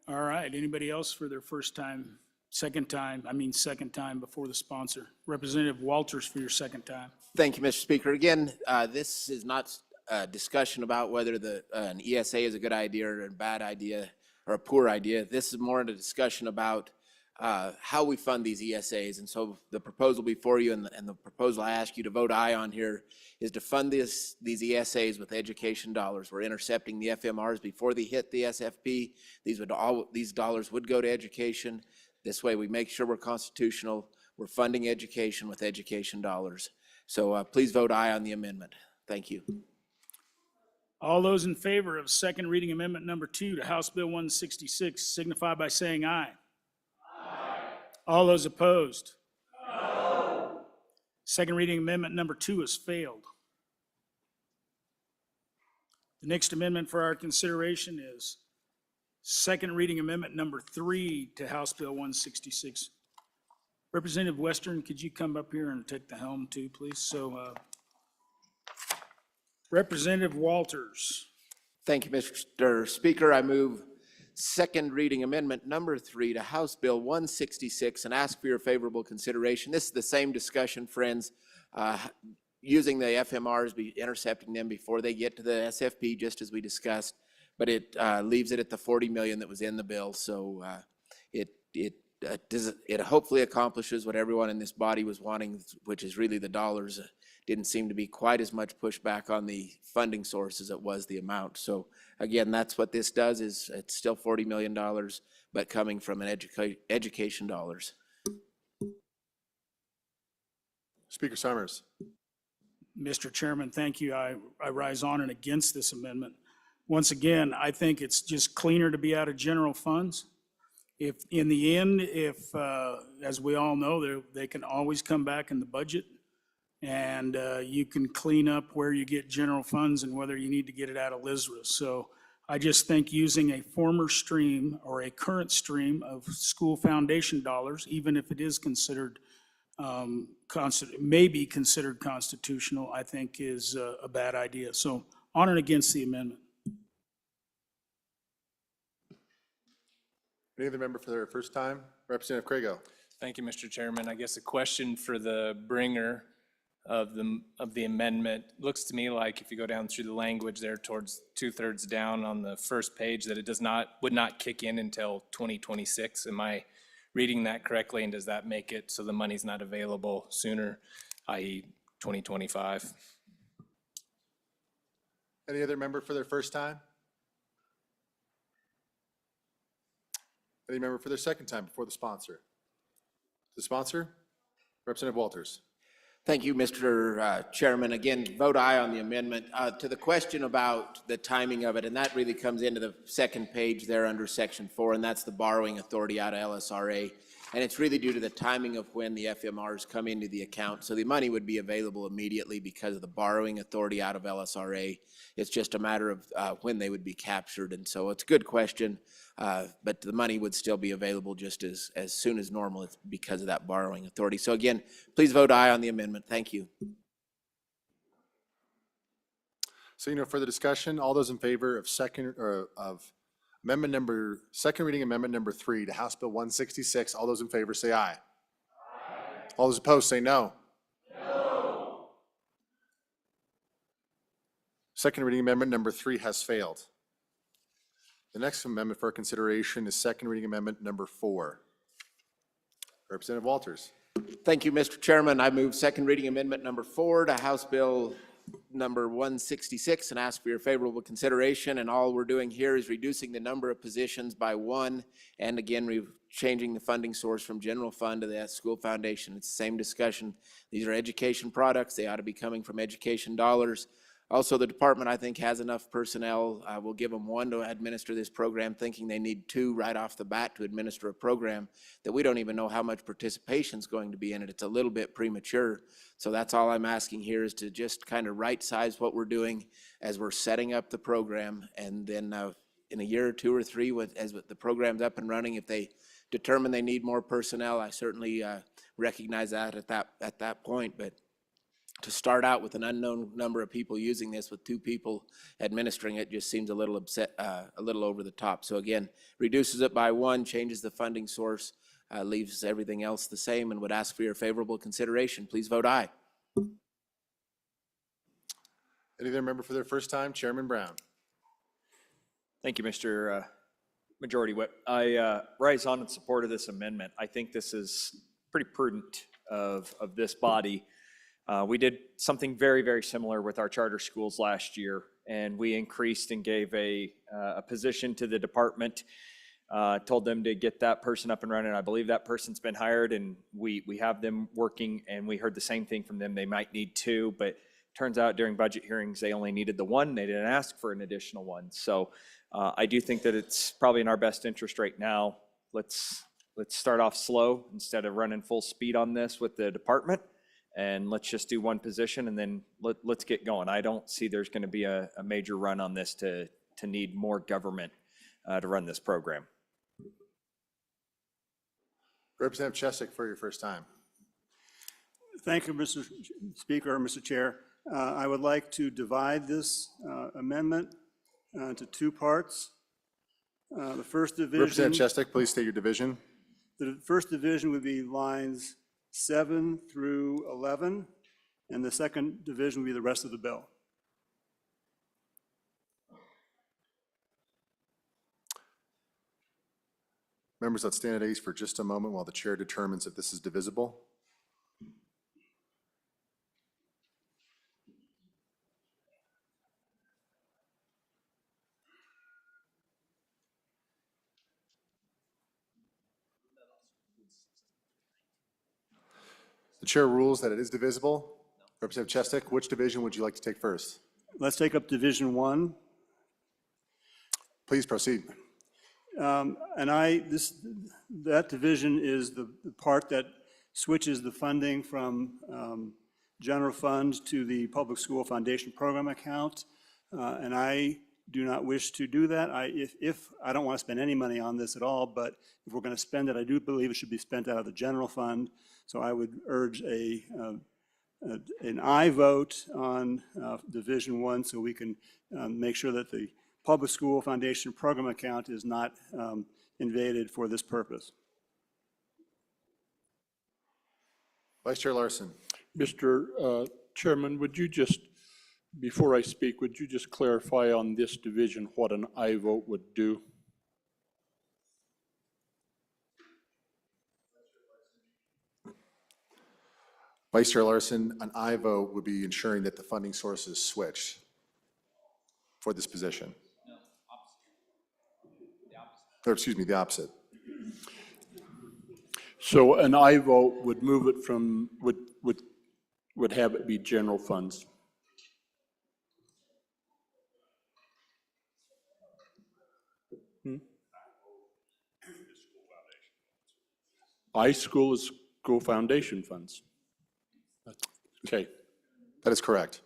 All right, anybody else for their first time, second time before the sponsor? Representative Walters for your second time. Thank you, Mr. Speaker. Again, this is not a discussion about whether an ESA is a good idea or a bad idea or a poor idea. This is more a discussion about how we fund these ESAs. And so the proposal before you and the proposal I ask you to vote aye on here is to fund these ESAs with education dollars. We're intercepting the FMRs before they hit the SFP. These dollars would go to education. This way we make sure we're constitutional. We're funding education with education dollars. So please vote aye on the amendment. Thank you. All those in favor of second reading amendment number 2 to House Bill 166 signify by saying aye. Aye. All those opposed? No. Second reading amendment number 2 has failed. The next amendment for our consideration is second reading amendment number 3 to House Bill 166. Representative Western, could you come up here and take the helm too, please? So, Representative Walters. Thank you, Mr. Speaker. I move second reading amendment number 3 to House Bill 166 and ask for your favorable consideration. This is the same discussion, friends, using the FMRs, intercepting them before they get to the SFP, just as we discussed, but it leaves it at the 40 million that was in the bill. So it hopefully accomplishes what everyone in this body was wanting, which is really the dollars. Didn't seem to be quite as much pushback on the funding source as it was the amount. So again, that's what this does, is it's still $40 million, but coming from an education dollars. Speaker Summers. Mr. Chairman, thank you. I rise on and against this amendment. Once again, I think it's just cleaner to be out of general funds. If in the end, as we all know, they can always come back in the budget, and you can clean up where you get general funds and whether you need to get it out of LISRA. So I just think using a former stream or a current stream of school foundation dollars, even if it is considered may be considered constitutional, I think is a bad idea. So on and against the amendment. Any other member for their first time? Representative Crago. Thank you, Mr. Chairman. I guess a question for the bringer of the amendment. Looks to me like if you go down through the language there towards 2/3 down on the first page, that it would not kick in until 2026. Am I reading that correctly? And does that make it so the money's not available sooner, i.e. 2025? Any other member for their first time? Any member for their second time before the sponsor? The sponsor, Representative Walters. Thank you, Mr. Chairman. Again, vote aye on the amendment. To the question about the timing of it, and that really comes into the second page there under Section 4, and that's the borrowing authority out of LSRA. And it's really due to the timing of when the FMRs come into the account. So the money would be available immediately because of the borrowing authority out of LSRA. It's just a matter of when they would be captured. And so it's a good question, but the money would still be available just as soon as normal because of that borrowing authority. So again, please vote aye on the amendment. Thank you. Seeing no further discussion, all those in favor of second reading amendment number 3 to House Bill 166, all those in favor say aye. Aye. All those opposed say no. No. Second reading amendment number 3 has failed. The next amendment for consideration is second reading amendment number 4. Representative Walters. Thank you, Mr. Chairman. I move second reading amendment number 4 to House Bill number 166 and ask for your favorable consideration. And all we're doing here is reducing the number of positions by 1, and again, changing the funding source from general fund to the school foundation. It's the same discussion. These are education products. They ought to be coming from education dollars. Also, the department, I think, has enough personnel. We'll give them 1 to administer this program, thinking they need 2 right off the bat to administer a program that we don't even know how much participation is going to be in it. It's a little bit premature. So that's all I'm asking here, is to just kind of right-size what we're doing as we're setting up the program. And then in a year or 2 or 3, as the program's up and running, if they determine they need more personnel, I certainly recognize that at that point. But to start out with an unknown number of people using this, with 2 people administering it, just seems a little over the top. So again, reduces it by 1, changes the funding source, leaves everything else the same, and would ask for your favorable consideration. Please vote aye. Any other member for their first time? Chairman Brown. Thank you, Mr. Majority Whip. I rise on in support of this amendment. I think this is pretty prudent of this body. We did something very, very similar with our charter schools last year, and we increased and gave a position to the department, told them to get that person up and running. I believe that person's been hired, and we have them working, and we heard the same thing from them. They might need 2, but turns out during budget hearings, they only needed the 1. They didn't ask for an additional 1. So I do think that it's probably in our best interest right now. Let's start off slow instead of running full speed on this with the department. And let's just do 1 position, and then let's get going. I don't see there's going to be a major run on this to need more government to run this program. Representative Chesek for your first time. Thank you, Mr. Speaker, Mr. Chair. I would like to divide this amendment into 2 parts. The first division. Representative Chesek, please state your division. The first division would be lines 7 through 11, and the second division would be the rest of the bill. Members, let's stand at ease for just a moment while the chair determines if this is divisible. The chair rules that it is divisible. Representative Chesek, which division would you like to take first? Let's take up Division 1. Please proceed. That division is the part that switches the funding from general fund to the Public School Foundation Program account. And I do not wish to do that. If I don't want to spend any money on this at all, but if we're going to spend it, I do believe it should be spent out of the general fund. So I would urge an aye vote on Division 1, so we can make sure that the Public School Foundation Program account is not invaded for this purpose. Vice Chair Larson. Mr. Chairman, would you just, before I speak, would you just clarify on this division what an aye vote would do? Vice Chair Larson, an aye vote would be ensuring that the funding source is switched for this position. No, opposite. The opposite. Or excuse me, the opposite. So an aye vote would move it from, would have it be general funds. iSchool is school foundation funds. Okay. That is correct.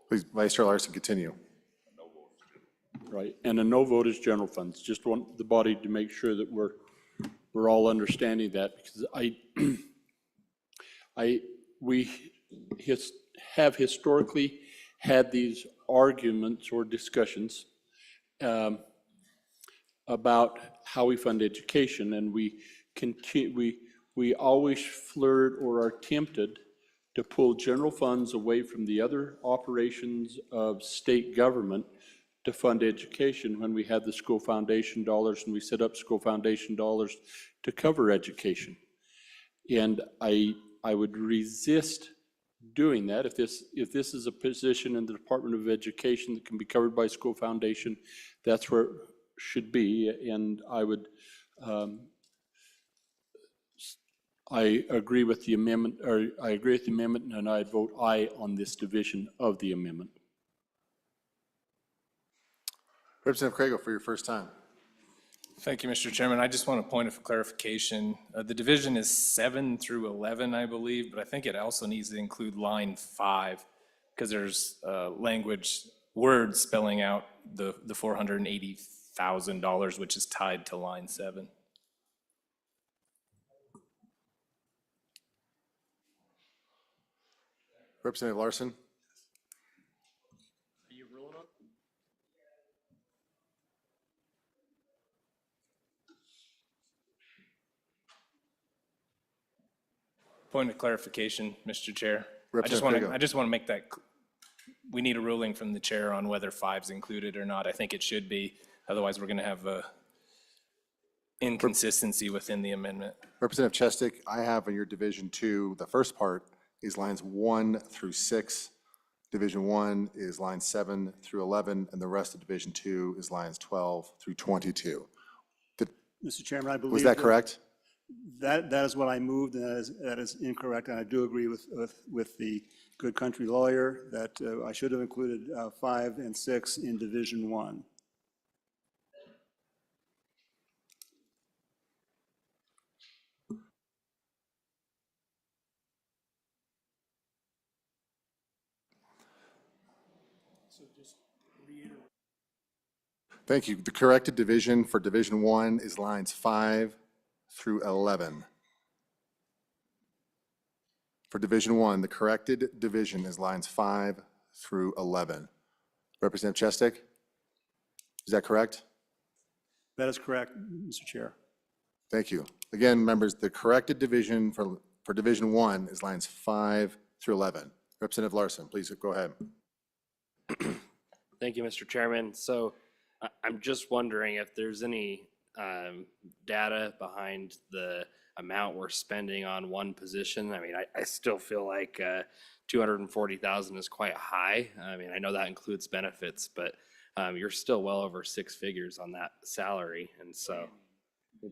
Please, Vice Chair Larson, continue. Right, and a no vote is general funds. Just want the body to make sure that we're all understanding that, because we have historically had these arguments or discussions about how we fund education, and we always flirt or are tempted to pull general funds away from the other operations of state government to fund education, when we had the school foundation dollars and we set up school foundation dollars to cover education. And I would resist doing that. If this is a position in the Department of Education that can be covered by school foundation, that's where it should be. And I would, I agree with the amendment, and I'd vote aye on this division of the amendment. Representative Craigle for your first time. Thank you, Mr. Chairman. I just want a point of clarification. The division is 7 through 11, I believe, but I think it also needs to include line 5 because there's words spelling out the $480,000, which is tied to line 7. Representative Larson. Point of clarification, Mr. Chair. I just Representative want to make that, we need a ruling from the chair on whether 5's included or not. I think it should be. Otherwise, we're going to have a inconsistency within the amendment. Representative Chestik, I have in your Division 2, the first part is lines 1 through 6. Division 1 is lines 7 through 11, and the rest of Division 2 is lines 12 through 22. Mr. Chairman, I believe. Was that correct? That is what I moved, and that is incorrect, and I do agree with the good country lawyer that I should have included 5 and 6 in Division 1. Thank you. The corrected division for Division 1 is lines 5 through 11. For Division 1, the corrected division is lines 5 through 11. Representative Chestik, is that correct? That is correct, Mr. Chair. Thank you. Again, members, the corrected division for Division 1 is lines 5 through 11. Representative Larson, please go ahead. Thank you, Mr. Chairman. So I'm just wondering if there's any data behind the amount we're spending on one position. I mean, I still feel like 240,000 is quite high. I mean, I know that includes benefits, but you're still well over 6 figures on that salary. And so,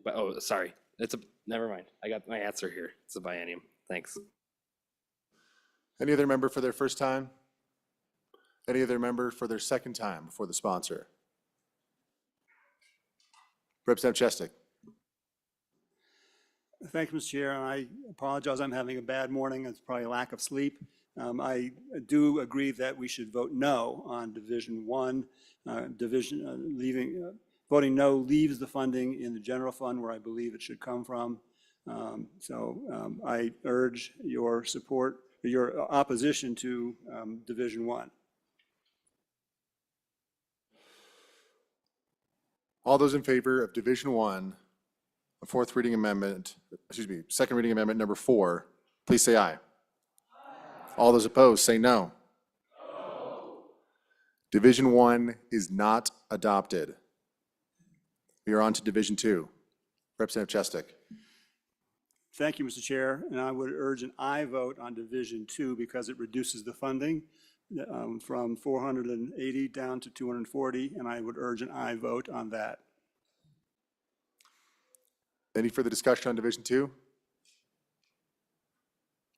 but, oh, sorry, never mind. I got my answer here. It's a biennium. Thanks. Any other member for their first time? Any other member for their second time before the sponsor? Representative Chestik. Thank you, Mr. Chair, and I apologize. I'm having a bad morning. It's probably a lack of sleep. I do agree that we should vote no on Division 1. Voting no leaves the funding in the general fund where I believe it should come from. I urge your support, your opposition to Division 1. All those in favor of Division 1, second reading amendment number 4, please say aye. All those opposed, say no. Division 1 is not adopted. We are on to Division 2. Representative Chestik. Thank you, Mr. Chair, and I would urge an aye vote on Division 2 because it reduces the funding from 480 down to 240, and I would urge an aye vote on that. Any further discussion on Division 2?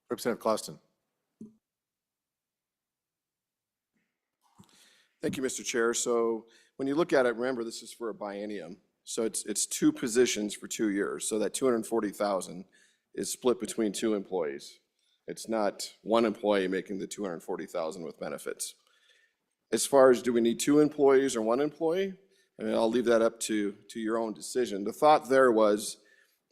Representative Clauston. Thank you, Mr. Chair. So when you look at it, remember this is for a biennium. So it's 2 positions for 2 years. So that 240,000 is split between 2 employees. It's not one employee making the 240,000 with benefits. As far as do we need 2 employees or 1 employee, I mean, I'll leave that up to your own decision. The thought there was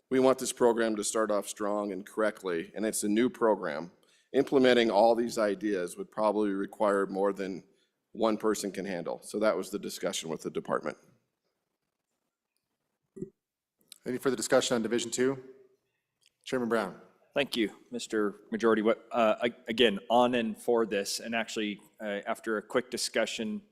we want this program to start off strong and correctly, and it's a new program. Implementing all these ideas would probably require more than one person can handle. So that was the discussion with the department. Any further discussion on Division 2? Chairman Brown. Thank you, Mr. Majority Whip. Again, on and for this, and actually after a quick discussion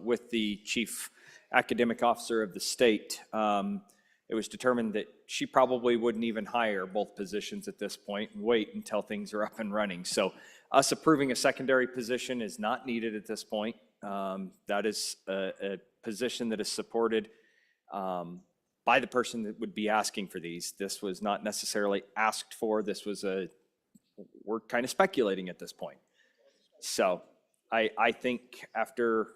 with the Chief Academic Officer of the state, it was determined that she probably wouldn't even hire both positions at this point and wait until things are up and running. So us approving a secondary position is not needed at this point. That is a position that is supported by the person that would be asking for these. This was not necessarily asked for. This was we're kind of speculating at this point. So I think after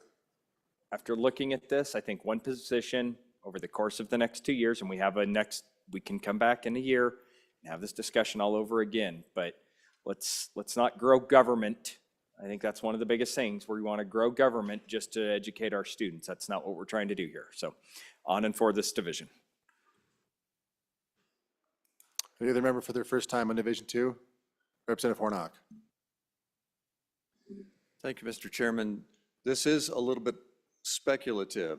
looking at this, I think one position over the course of the next 2 years, and we can come back in a year and have this discussion all over again. But let's not grow government. I think that's one of the biggest things, where we want to grow government just to educate our students. That's not what we're trying to do here. So on and for this division. Any other member for their first time on Division 2? Representative Hornock. Thank you, Mr. Chairman. This is a little bit speculative,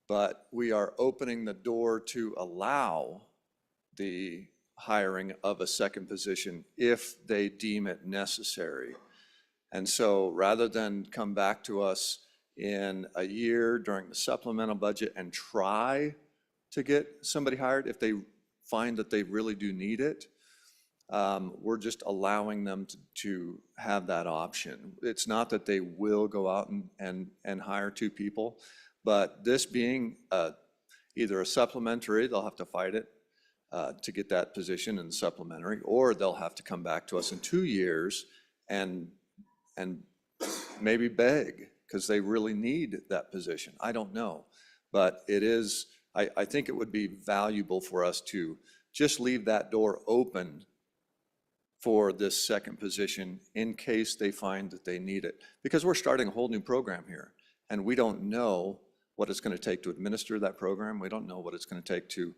but we are opening the door to allow the hiring of a second position if they deem it necessary. And so rather than come back to us in a year during the supplemental budget and try to get somebody hired, if they find that they really do need it, we're just allowing them to have that option. It's not that they will go out and hire 2 people, but this being either a supplementary, they'll have to fight it to get that position in the supplementary, or they'll have to come back to us in 2 years and maybe beg because they really need that position. I don't know, but it is, I think it would be valuable for us to just leave that door open for this second position in case they find that they need it. Because we're starting a whole new program here, and we don't know what it's going to take to administer that program. We don't know what it's going to take to,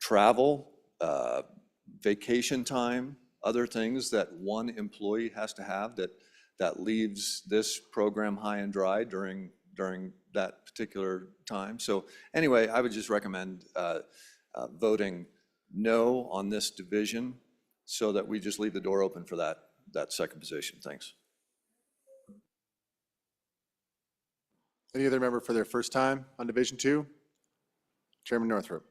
travel, vacation time, other things that one employee has to have that leaves this program high and dry during that particular time. So anyway, I would just recommend voting no on this division so that we just leave the door open for that second position. Thanks. Any other member for their first time on Division 2? Chairman Northrup.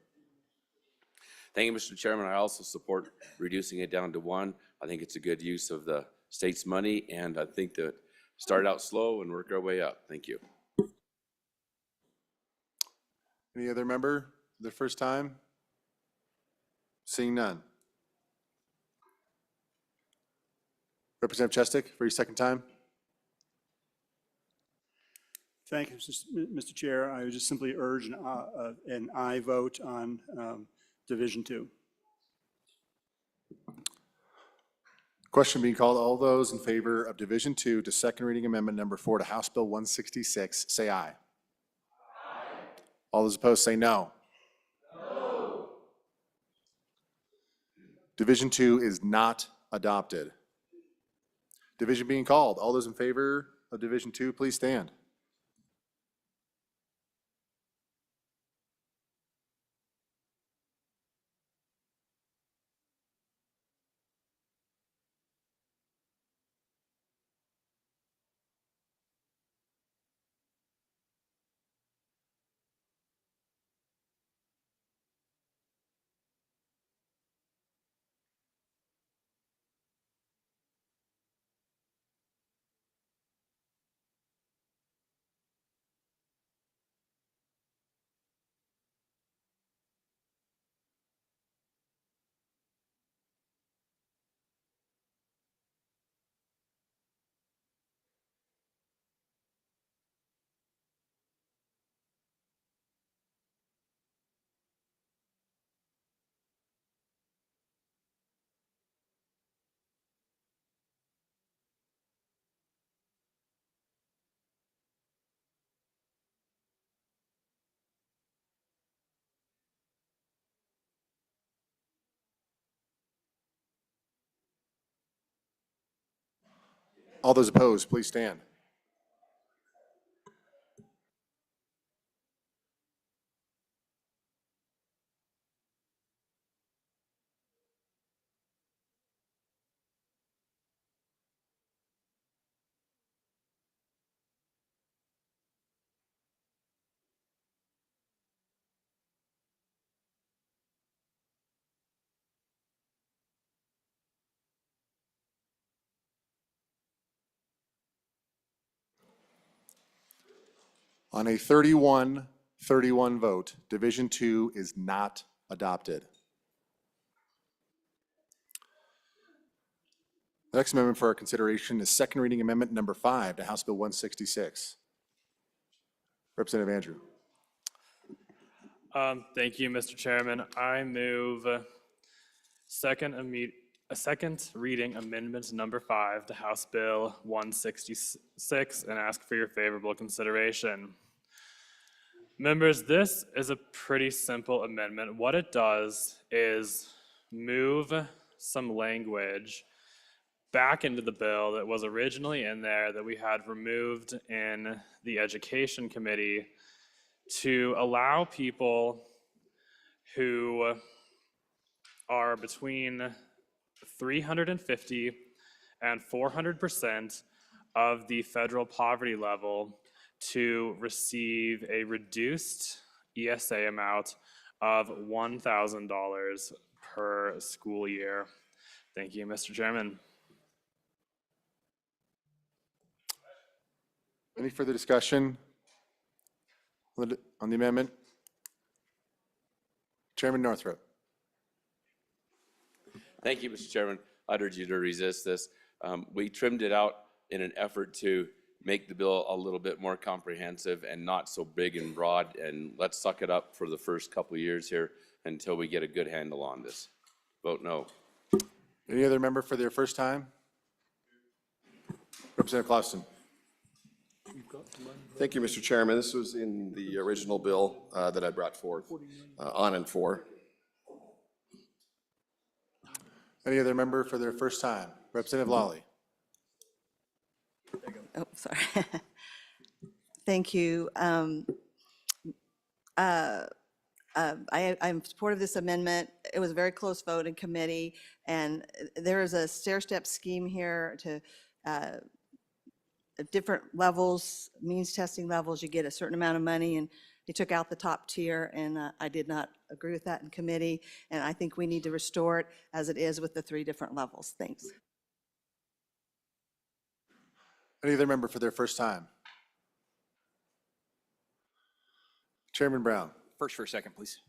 Thank you, Mr. Chairman. I also support reducing it down to 1. I think it's a good use of the state's money, and I think that start out slow and work our way up. Thank you. Any other member for their first time? Seeing none. Representative Chestick for your second time. Thank you, Mr. Chair. I would just simply urge an aye vote on Division 2. Question being called. All those in favor of Division 2 to second reading amendment number 4 to House Bill 166, say aye. Aye. All those opposed say no. No. Division 2 is not adopted. Division being called. All those in favor of Division 2, please stand. All those opposed, please stand. On a 31-31 vote, Division 2 is not adopted. The next amendment for our consideration is second reading amendment number 5 to House Bill 166. Representative Andrew. Thank you, Mr. Chairman. I move second reading amendment number 5 to House Bill 166 and ask for your favorable consideration. Members, this is a pretty simple amendment. What it does is move some language back into the bill that was originally in there that we had removed in the Education Committee to allow people who are between 350 and 400% of the federal poverty level to receive a reduced ESA amount of $1,000 per school year. Thank you, Mr. Chairman. Any further discussion on the amendment? Chairman Northrup. Thank you, Mr. Chairman. I'd urge you to resist this. We trimmed it out in an effort to make the bill a little bit more comprehensive and not so big and broad, and let's suck it up for the first couple of years here until we get a good handle on this. Vote no. Any other member for their first time? Representative Clausen. Thank you, Mr. Chairman. This was in the original bill that I brought forth on and for. Any other member for their first time? Representative Lawley. Oh, sorry. Thank you. I'm supportive of this amendment. It was a very close vote in committee, and there is a stair-step scheme here to at different levels, means testing levels, you get a certain amount of money, and they took out the top tier, and I did not agree with that in committee, and I think we need to restore it as it is with the 3 different levels. Thanks. Any other member for their first time? Chairman Brown. First for a second, please.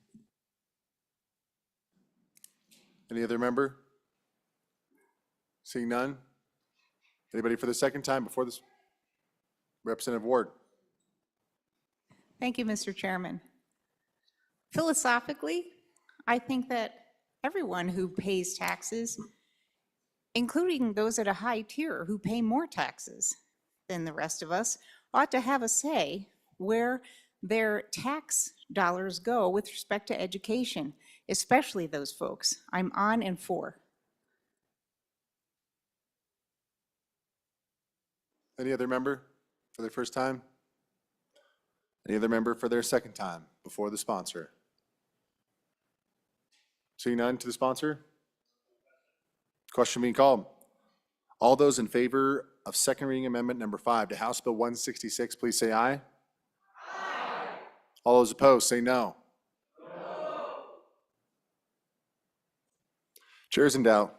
Any other member? Seeing none? Anybody for the second time before this? Representative Ward. Thank you, Mr. Chairman. Philosophically, I think that everyone who pays taxes, including those at a high tier who pay more taxes than the rest of us, ought to have a say where their tax dollars go with respect to education, especially those folks. I'm on and for. Any other member for their first time? Any other member for their second time before the sponsor? Seeing none, to the sponsor? Question being called. All those in favor of second reading amendment number 5 to House Bill 166, please say aye. Aye. All those opposed, say no. No. Chair is in doubt.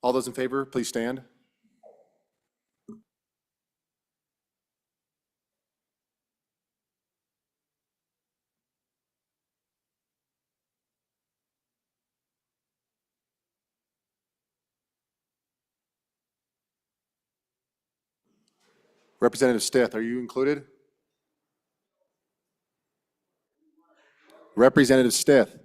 All those in favor, please stand. Representative Stith, are you included? Representative Stith.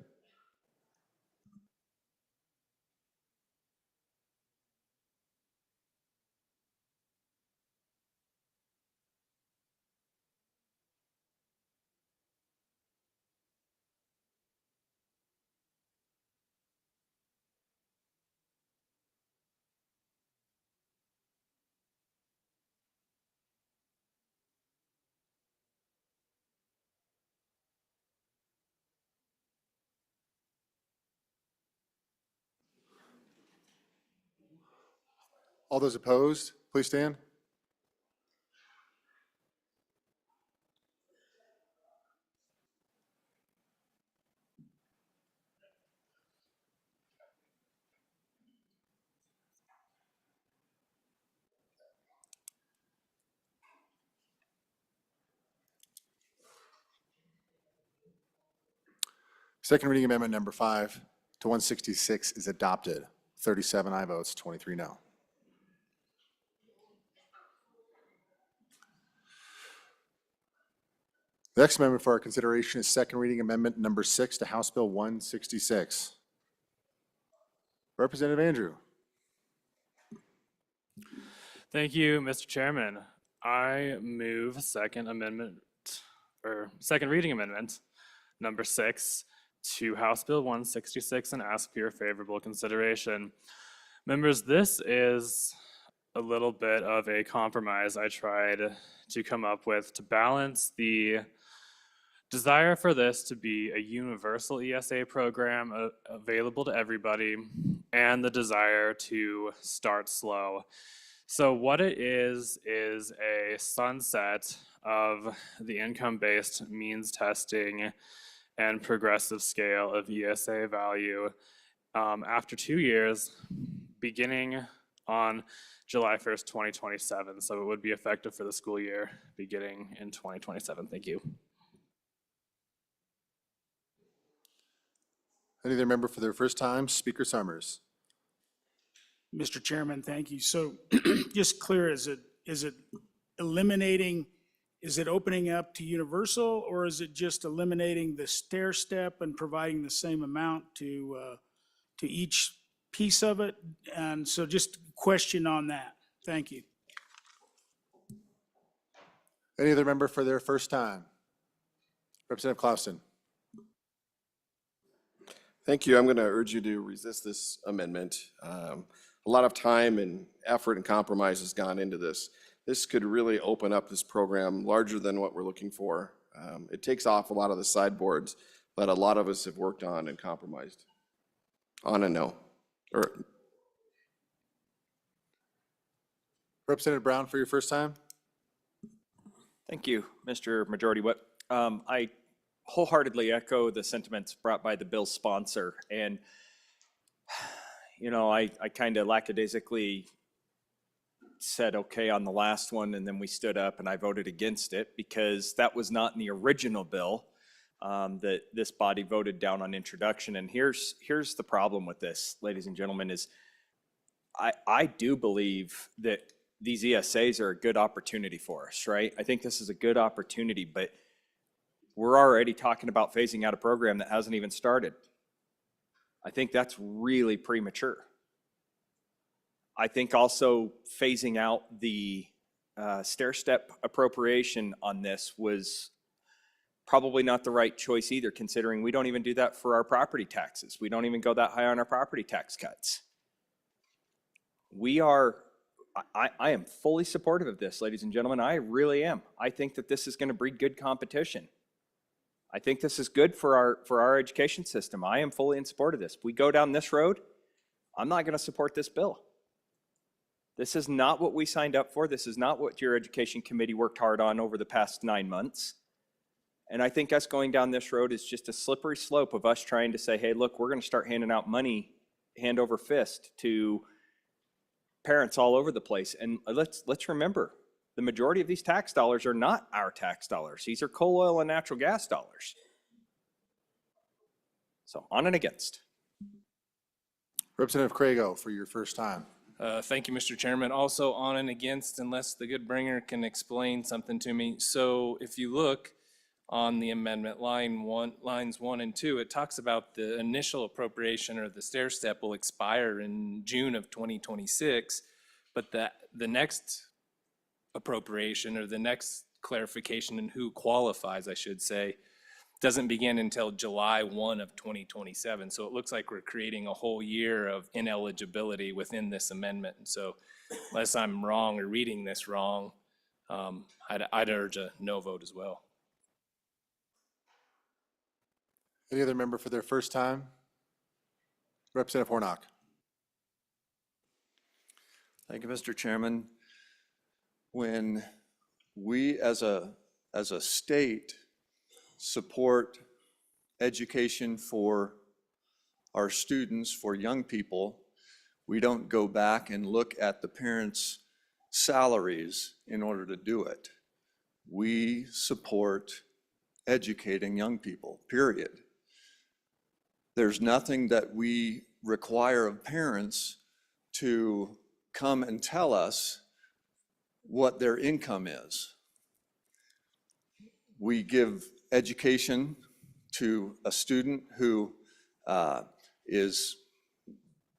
All those opposed, please stand. Second reading amendment number 5 to 166 is adopted. 37 aye votes, 23 no. The next amendment for our consideration is second reading amendment number 6 to House Bill 166. Representative Andrew. Thank you, Mr. Chairman. I move second reading amendment number 6 to House Bill 166 and ask for your favorable consideration. Members, this is a little bit of a compromise I tried to come up with to balance the desire for this to be a universal ESA program available to everybody and the desire to start slow. So what it is a sunset of the income-based means testing and progressive scale of ESA value after 2 years, beginning on July 1st, 2027. So it would be effective for the school year beginning in 2027. Thank you. Any other member for their first time? Speaker Summers. Mr. Chairman, thank you. So just clear, is it eliminating, is it opening up to universal, or is it just eliminating the stair step and providing the same amount to each piece of it? And so just question on that. Thank you. Any other member for their first time? Representative Clausen. Thank you. I'm going to urge you to resist this amendment. A lot of time and effort and compromise has gone into this. This could really open up this program larger than what we're looking for. It takes off a lot of the sideboards that a lot of us have worked on and compromised on a no. Representative Brown for your first time. Thank you, Mr. Majority Whip. I wholeheartedly echo the sentiments brought by the bill's sponsor. And, you know, I kind of lackadaisically said okay on the last one, and then we stood up and I voted against it because that was not in the original bill that this body voted down on introduction. And here's the problem with this, ladies and gentlemen, is I do believe that these ESAs are a good opportunity for us, right? I think this is a good opportunity, but we're already talking about phasing out a program that hasn't even started. I think that's really premature. I think also phasing out the stair-step appropriation on this was probably not the right choice either, considering we don't even do that for our property taxes. We don't even go that high on our property tax cuts. I am fully supportive of this, ladies and gentlemen. I really am. I think that this is going to breed good competition. I think this is good for our education system. I am fully in support of this. If we go down this road, I'm not going to support this bill. This is not what we signed up for. This is not what your education committee worked hard on over the past 9 months. And I think us going down this road is just a slippery slope of us trying to say, hey, look, we're going to start handing out money hand over fist to parents all over the place. And let's remember, the majority of these tax dollars are not our tax dollars. These are coal, oil, and natural gas dollars. So on and against. Representative Crago for your first time. Thank you, Mr. Chairman. Also on and against, unless the good bringer can explain something to me. So if you look on the amendment, lines 1 and 2, it talks about the initial appropriation or the stair step will expire in June of 2026, but the next appropriation or the next clarification in who qualifies, I should say, doesn't begin until July 1 of 2027. So it looks like we're creating a whole year of ineligibility within this amendment. And so unless I'm wrong or reading this wrong, I'd urge a no vote as well. Any other member for their first time? Representative Hornock. Thank you, Mr. Chairman. When we as a state support education for our students, for young people, we don't go back and look at the parents' salaries in order to do it. We support educating young people, period. There's nothing that we require of parents to come and tell us what their income is. We give education to a student who is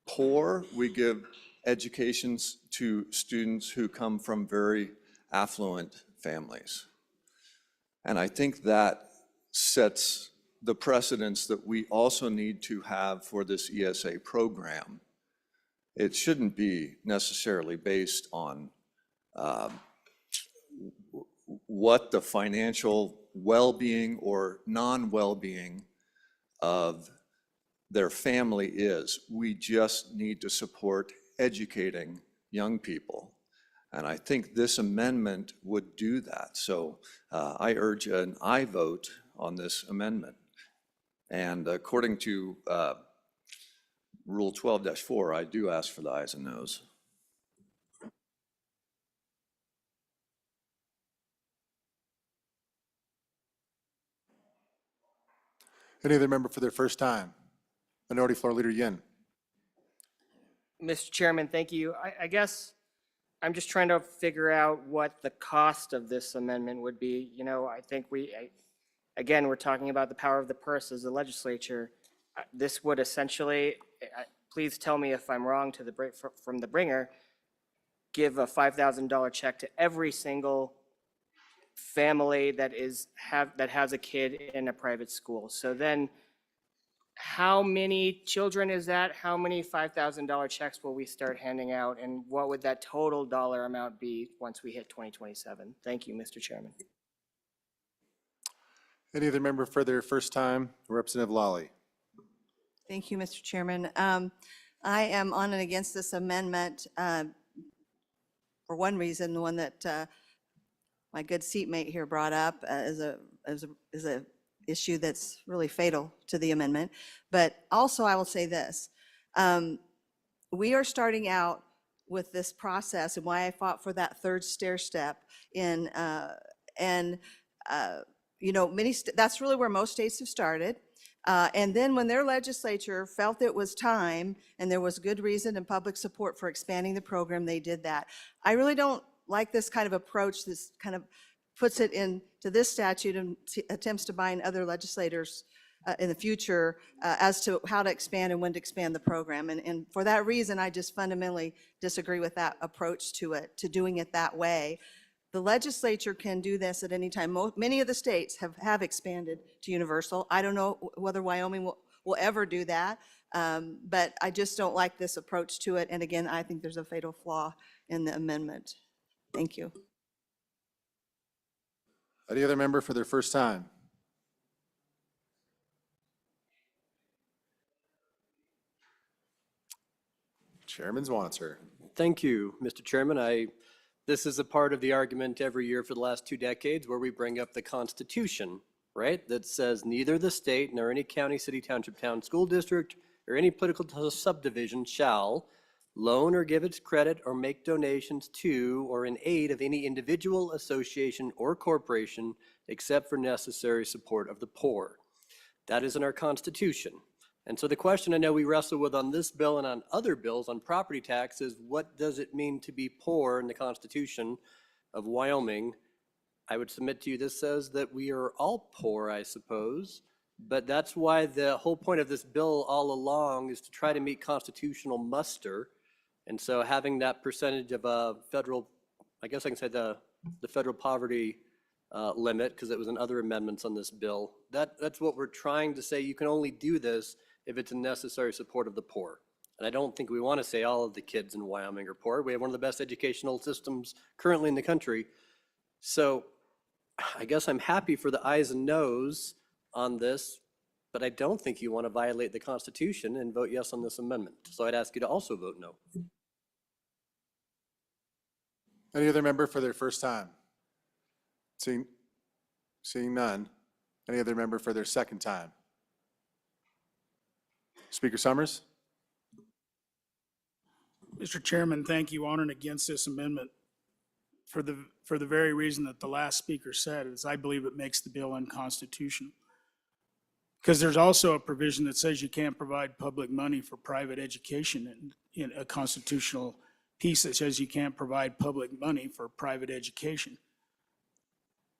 poor. We give educations to students who come from very affluent families. And I think that sets the precedence that we also need to have for this ESA program. It shouldn't be necessarily based on what the financial well-being or non-well-being of their family is. We just need to support educating young people. And I think this amendment would do that. So I urge an aye vote on this amendment. And according to Rule 12-4, I do ask for the ayes and noes. Any other member for their first time? Minority Floor Leader Yin. Mr. Chairman, thank you. I guess I'm just trying to figure out what the cost of this amendment would be. You know, I think again, we're talking about the power of the purse as the legislature. This would essentially, please tell me if I'm wrong from the bringer, give a $5,000 check to every single family that has a kid in a private school. So then how many children is that? How many $5,000 checks will we start handing out? And what would that total dollar amount be once we hit 2027? Thank you, Mr. Chairman. Any other member for their first time? Representative Lawley. Thank you, Mr. Chairman. I am on and against this amendment for one reason, the one that my good seatmate here brought up is a issue that's really fatal to the amendment. But also I will say this, we are starting out with this process and why I fought for that third stair step in, you know, that's really where most states have started. And then when their legislature felt it was time and there was good reason and public support for expanding the program, they did that. I really don't like this kind of approach. This kind of puts it into this statute and attempts to bind other legislators in the future as to how to expand and when to expand the program. And for that reason, I just fundamentally disagree with that approach to it, to doing it that way. The legislature can do this at any time. Many of the states have expanded to universal. I don't know whether Wyoming will ever do that, but I just don't like this approach to it. And again, I think there's a fatal flaw in the amendment. Thank you. Any other member for their first time? Chairman Zwanzer. Thank you, Mr. Chairman. This is a part of the argument every year for the last 2 decades where we bring up the Constitution, right? That says neither the state nor any county, city, township, town, school district, or any political subdivision shall loan or give its credit or make donations to or in aid of any individual, association, or corporation except for necessary support of the poor. That is in our Constitution. And so the question I know we wrestle with on this bill and on other bills on property tax is what does it mean to be poor in the Constitution of Wyoming? I would submit to you this says that we are all poor, I suppose, but that's why the whole point of this bill all along is to try to meet constitutional muster. And so having that percentage of a federal, I guess I can say the federal poverty limit, because it was in other amendments on this bill, that's what we're trying to say. You can only do this if it's a necessary support of the poor. And I don't think we want to say all of the kids in Wyoming are poor. We have one of the best educational systems currently in the country. So I guess I'm happy for the ayes and noes on this, but I don't think you want to violate the Constitution and vote yes on this amendment. So I'd ask you to also vote no. Any other member for their first time? Seeing none. Any other member for their second time? Speaker Summers? Mr. Chairman, thank you. On and against this amendment for the very reason that the last speaker said, is I believe it makes the bill unconstitutional. Because there's also a provision that says you can't provide public money for private education, and in a constitutional piece that says you can't provide public money for private education.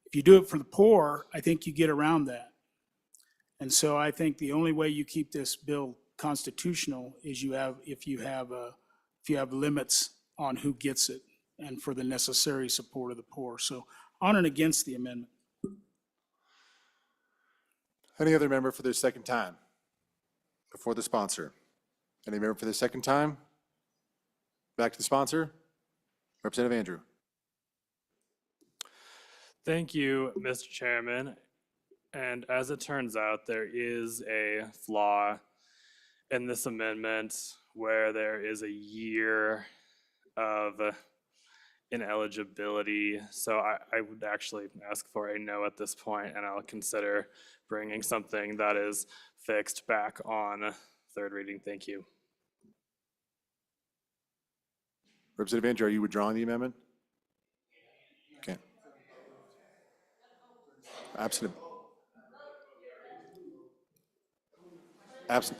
If you do it for the poor, I think you get around that. And so I think the only way you keep this bill constitutional is if you have limits on who gets it and for the necessary support of the poor. So on and against the amendment. Any other member for their second time? Before the sponsor? Any member for the second time? Back to the sponsor? Representative Andrew. Thank you, Mr. Chairman. And as it turns out, there is a flaw in this amendment where there is a year of ineligibility. So I would actually ask for a no at this point, and I'll consider bringing something that is fixed back on third reading. Thank you. Representative Andrew, are you withdrawing the amendment? Okay. Absent. Absent.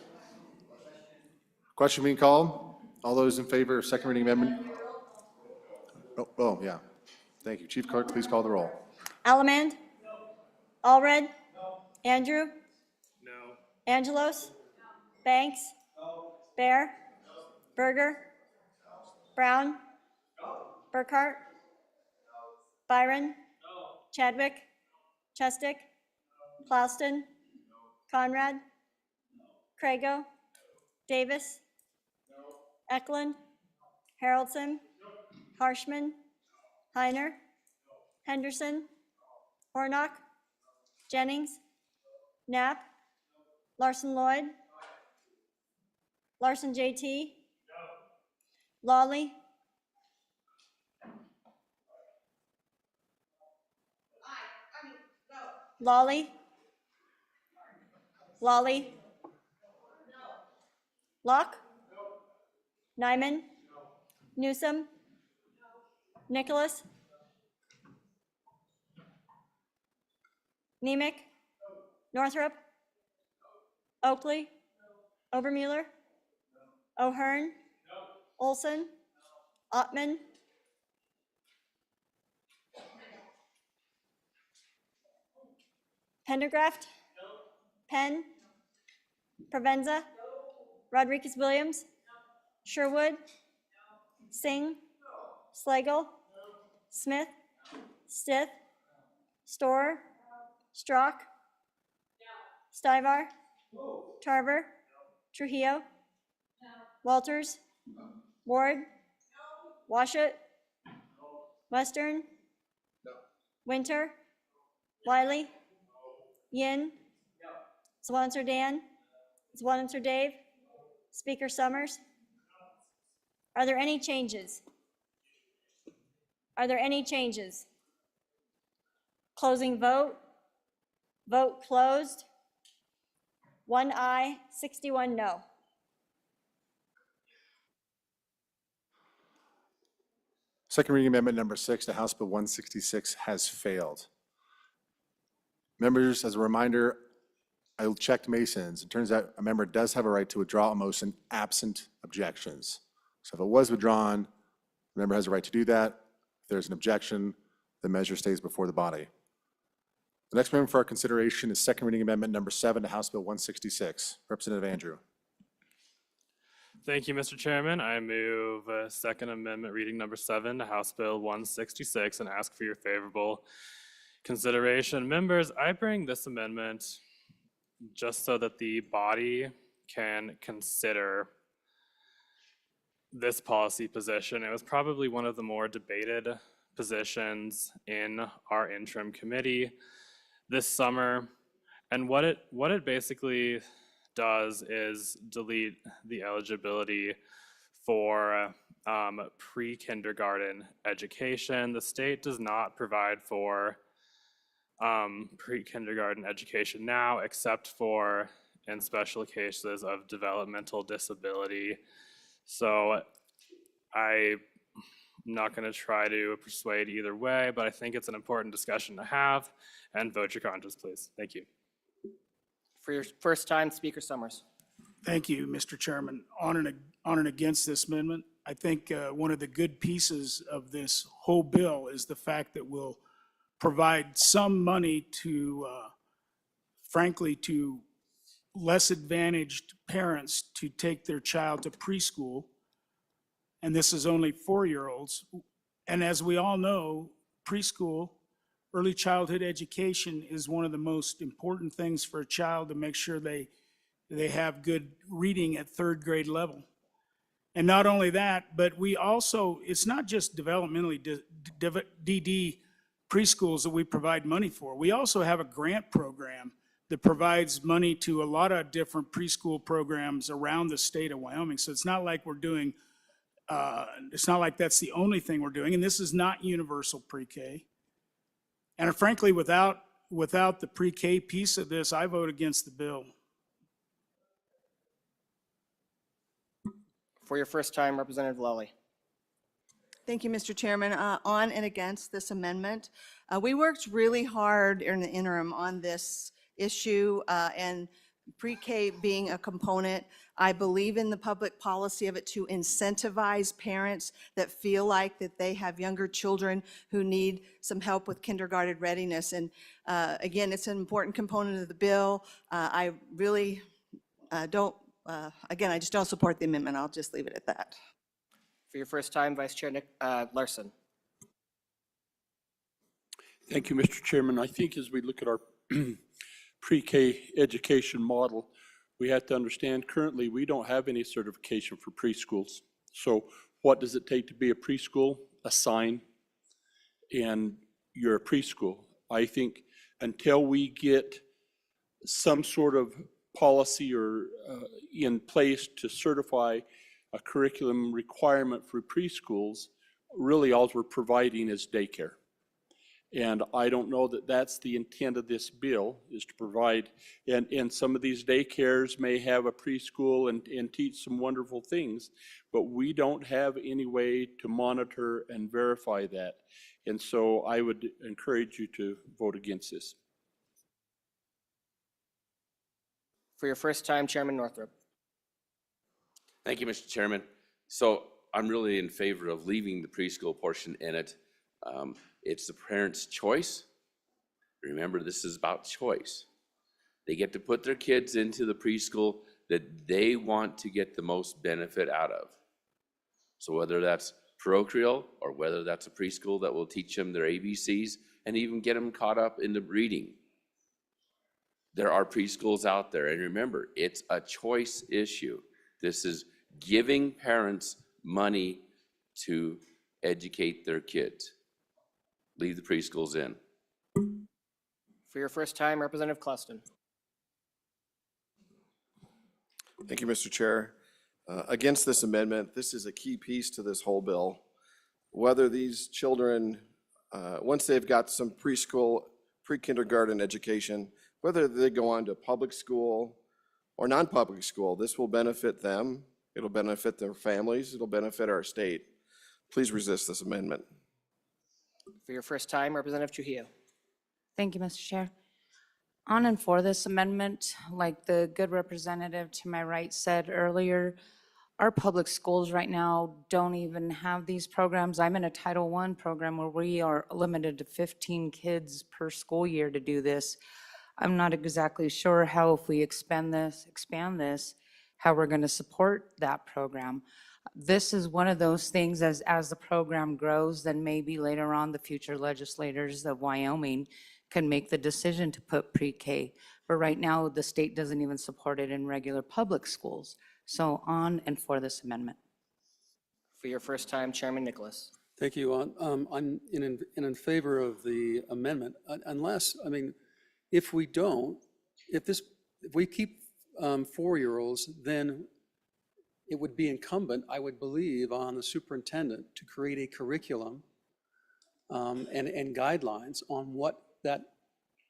Question being called. All those in favor of second reading amendment? Oh, yeah. Thank you. Chief Clerk, please call the roll. Allemand? Allred? Andrew? No. Angelos? Banks? Bear? Berger? Brown? Burkhart? Byron? Chadwick? Chestick? Plouston? Conrad? Crago? Davis? Eklund? Haroldson? Harshman? Heiner? Henderson? Hornock? Jennings? Knapp? Larson Lloyd? Larson JT? Lawley? Lawley? Lawley? Locke? Nyman? Newsom? Nicholas? Nemec? Northrop? Oakley? Obermueller? O'Hearn? Olson? Ottman? Pendergraft? Penn? Provenza? Rodriguez-Williams? Sherwood? Singh? Slagle? Smith? Stith? Storer? Strock? Stivar? Tarver? Trujillo? Walters? Ward? Washut? Western? Winter? Wiley? Yin? Swanser Dan? Swanser Dave? Speaker Summers? Are there any changes? Are there any changes? Closing vote. Vote closed. 1 aye, 61 no. Second reading amendment number 6 to House Bill 166 has failed. Members, as a reminder, I checked Masons. It turns out a member does have a right to withdraw a motion absent objections. So if it was withdrawn, the member has a right to do that. If there's an objection, the measure stays before the body. The next amendment for our consideration is second reading amendment number 7 to House Bill 166. Representative Andrew. Thank you, Mr. Chairman. I move Second Amendment reading number 7 to House Bill 166 and ask for your favorable consideration. Members, I bring this amendment just so that the body can consider this policy position. It was probably one of the more debated positions in our interim committee this summer. And what it basically does is delete the eligibility for pre-kindergarten education. The state does not provide for pre-kindergarten education now, except for in special cases of developmental disability. So I'm not going to try to persuade either way, but I think it's an important discussion to have, and vote your conscience, please. Thank you. For your first time, Speaker Summers. Thank you, Mr. Chairman. On and against this amendment, I think one of the good pieces of this whole bill is the fact that we'll provide some money to, frankly, to less advantaged parents to take their child to preschool. And this is only 4-year-olds. And as we all know, preschool, early childhood education is one of the most important things for a child to make sure they have good reading at 3rd grade level. And not only that, but we also, it's not just developmentally DD preschools that we provide money for. We also have a grant program that provides money to a lot of different preschool programs around the state of Wyoming. So it's not like we're doing, it's not like that's the only thing we're doing. And this is not universal pre-K. And frankly, without the pre-K piece of this, I vote against the bill. For your first time, Representative Lally. Thank you, Mr. Chairman. On and against this amendment. We worked really hard in the interim on this issue, and pre-K being a component. I believe in the public policy of it to incentivize parents that feel like that they have younger children who need some help with kindergarten readiness. And again, it's an important component of the bill. I really don't, again, I just don't support the amendment. I'll just leave it at that. For your first time, Vice Chair Larson. Thank you, Mr. Chairman. I think as we look at our pre-K education model, we have to understand currently we don't have any certification for preschools. So what does it take to be a preschool? A sign, and you're a preschool. I think until we get some sort of policy or in place to certify a curriculum requirement for preschools, really all we're providing is daycare. And I don't know that that's the intent of this bill, is to provide, and some of these daycares may have a preschool and teach some wonderful things, but we don't have any way to monitor and verify that. And so I would encourage you to vote against this. For your first time, Chairman Northrup. Thank you, Mr. Chairman. So I'm really in favor of leaving the preschool portion in it. It's the parent's choice. Remember, this is about choice. They get to put their kids into the preschool that they want to get the most benefit out of. So whether that's parochial or whether that's a preschool that will teach them their ABCs and even get them caught up in the reading. There are preschools out there, and remember, it's a choice issue. This is giving parents money to educate their kids. Leave the preschools in. For your first time, Representative Cluston. Thank you, Mr. Chair. Against this amendment, this is a key piece to this whole bill. Whether these children, once they've got some preschool, pre-kindergarten education, whether they go on to public school or non-public school, this will benefit them. It'll benefit their families. It'll benefit our state. Please resist this amendment. For your first time, Representative Trujillo. Thank you, Mr. Chair. On and for this amendment, like the good representative to my right said earlier, our public schools right now don't even have these programs. I'm in a Title I program where we are limited to 15 kids per school year to do this. I'm not exactly sure how, if we expand this, how we're going to support that program. This is one of those things, as the program grows, then maybe later on the future legislators of Wyoming can make the decision to put pre-K. But right now, the state doesn't even support it in regular public schools. So on and for this amendment. For your first time, Chairman Nicholas. Thank you. I'm in favor of the amendment, unless, I mean, if we don't, if we keep 4-year-olds, then it would be incumbent, I would believe, on the superintendent to create a curriculum and guidelines on what that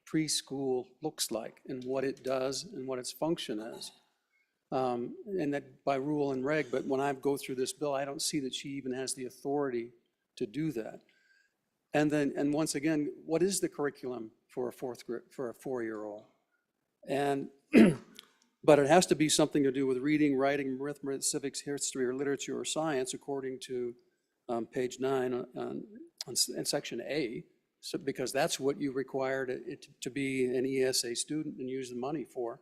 preschool looks like and what it does and what its function is. And that by rule and reg, but when I go through this bill, I don't see that she even has the authority to do that. And once again, what is the curriculum for a 4-year-old? And, but it has to be something to do with reading, writing, arithmetic, civics, history, or literature, or science, according to page 9 in section A, so, because that's what you require to be an ESA student and use the money for.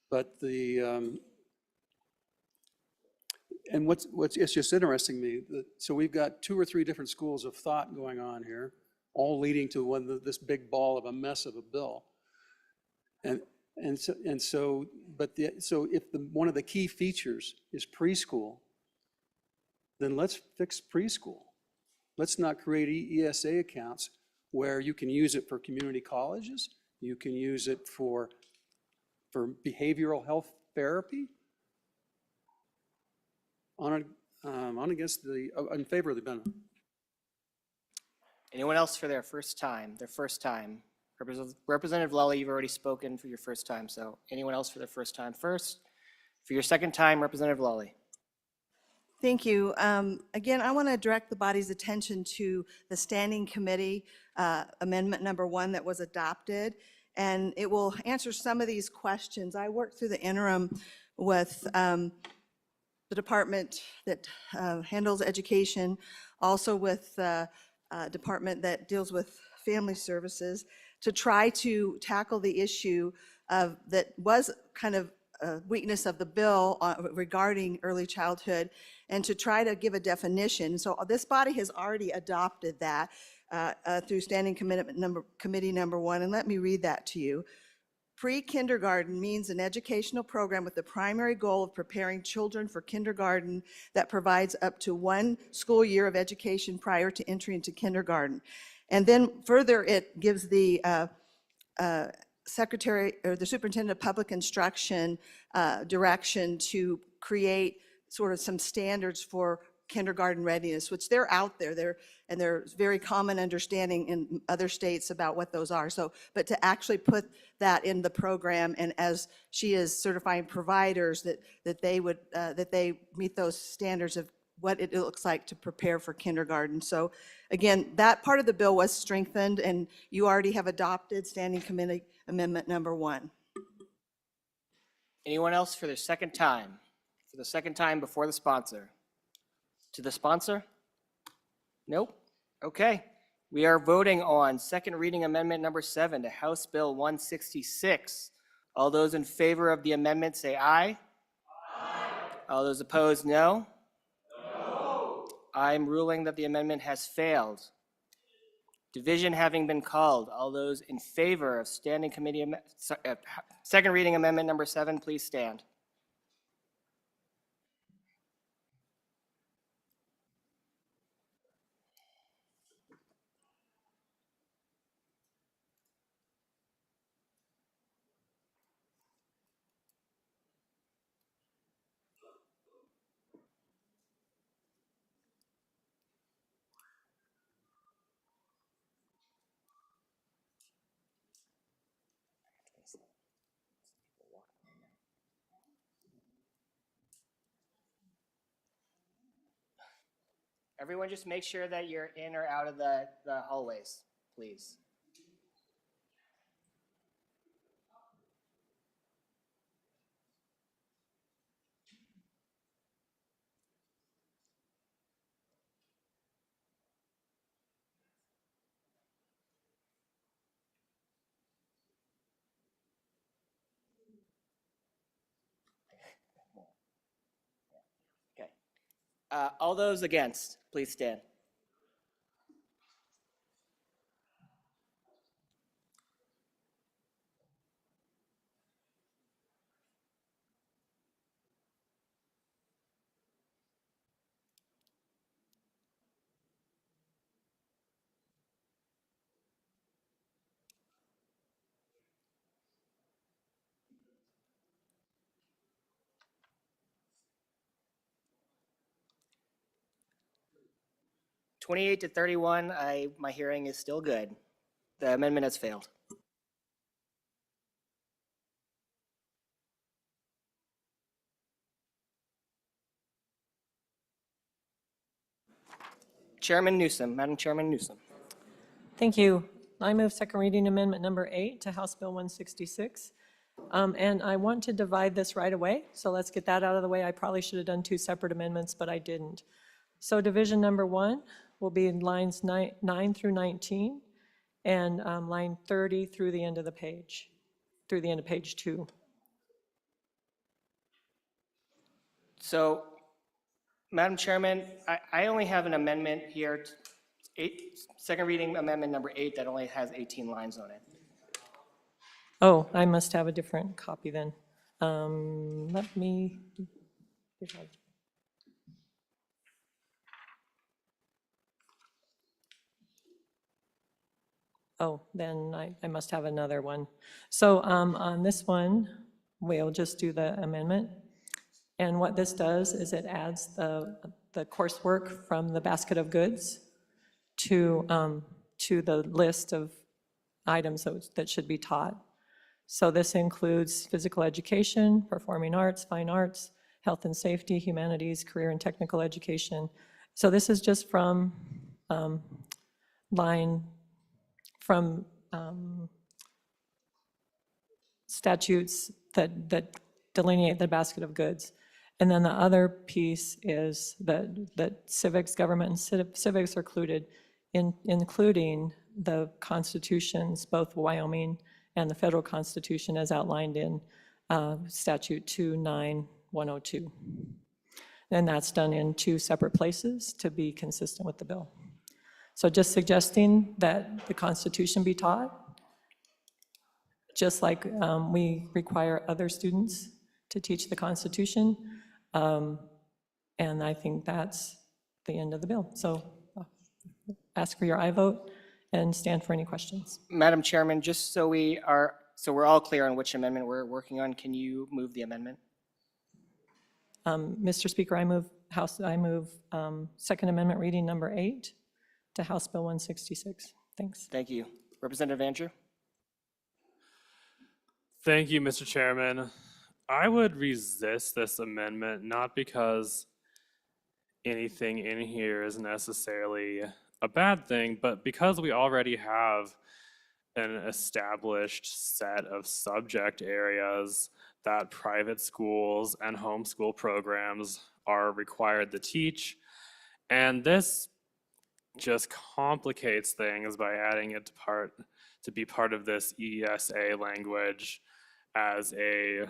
But and it's just interesting to me, so we've got 2 or 3 different schools of thought going on here, all leading to this big ball of a mess of a bill. So if one of the key features is preschool, then let's fix preschool. Let's not create ESA accounts where you can use it for community colleges, you can use it for behavioral health therapy. In favor of the amendment. Anyone else for their first time? Representative Lally, you've already spoken for your first time, so anyone else for their first time first? For your second time, Representative Lally. Thank you. Again, I want to direct the body's attention to the Standing Committee Amendment number 1 that was adopted, and it will answer some of these questions. I worked through the interim with the department that handles education, also with the department that deals with family services, to try to tackle the issue that was kind of a weakness of the bill regarding early childhood, and to try to give a definition. So this body has already adopted that through Standing Committee number 1, and let me read that to you. Pre-kindergarten means an educational program with the primary goal of preparing children for kindergarten that provides up to 1 school year of education prior to entry into kindergarten. And then further, it gives the secretary or the superintendent of public instruction direction to create sort of some standards for kindergarten readiness, which they're out there. And there's very common understanding in other states about what those are. So, but to actually put that in the program, and as she is certifying providers that they meet those standards of what it looks like to prepare for kindergarten. So again, that part of the bill was strengthened, and you already have adopted Standing Committee Amendment number 1. Anyone else for their second time? For the second time before the sponsor? To the sponsor? Nope. Okay. We are voting on second reading amendment number 7 to House Bill 166. All those in favor of the amendment say aye. Aye. All those opposed, no. No. I'm ruling that the amendment has failed. Division having been called, all those in favor of Standing Committee second reading amendment number 7, please stand. Everyone just make sure that you're in or out of the hallways, please. Okay. All those against, please stand. (28 to 31), my hearing is still good. The amendment has failed. Chairman Newsom, Madam Chairman Newsom. Thank you. I move second reading amendment number 8 to House Bill 166. And I want to divide this right away, so let's get that out of the way. I probably should have done two separate amendments, but I didn't. So division number 1 will be in lines 9 through 19, and line 30 through the end of the page, through the end of page 2. So, Madam Chairman, I only have an amendment here, second reading amendment number 8, that only has 18 lines on it. Oh, I must have a different copy then. Let me. Oh, then I must have another one. So on this one, we'll just do the amendment. And what this does is it adds the coursework from the basket of goods to the list of items that should be taught. So this includes physical education, performing arts, fine arts, health and safety, humanities, career and technical education. So this is just from statutes that delineate the basket of goods. And then the other piece is that civics, government, and civics are included, including the constitutions, both Wyoming and the federal constitution as outlined in statute 29102. And that's done in 2 separate places to be consistent with the bill. So just suggesting that the Constitution be taught, just like we require other students to teach the Constitution. And I think that's the end of the bill. So ask for your aye vote and stand for any questions. Madam Chairman, just so we're all clear on which amendment we're working on, can you move the amendment? Mr. Speaker, I move Second Amendment reading number 8 to House Bill 166. Thanks. Thank you. Representative Andrew? Thank you, Mr. Chairman. I would resist this amendment, not because anything in here is necessarily a bad thing, but because we already have an established set of subject areas that private schools and homeschool programs are required to teach. And this just complicates things by adding it to be part of this ESA language as a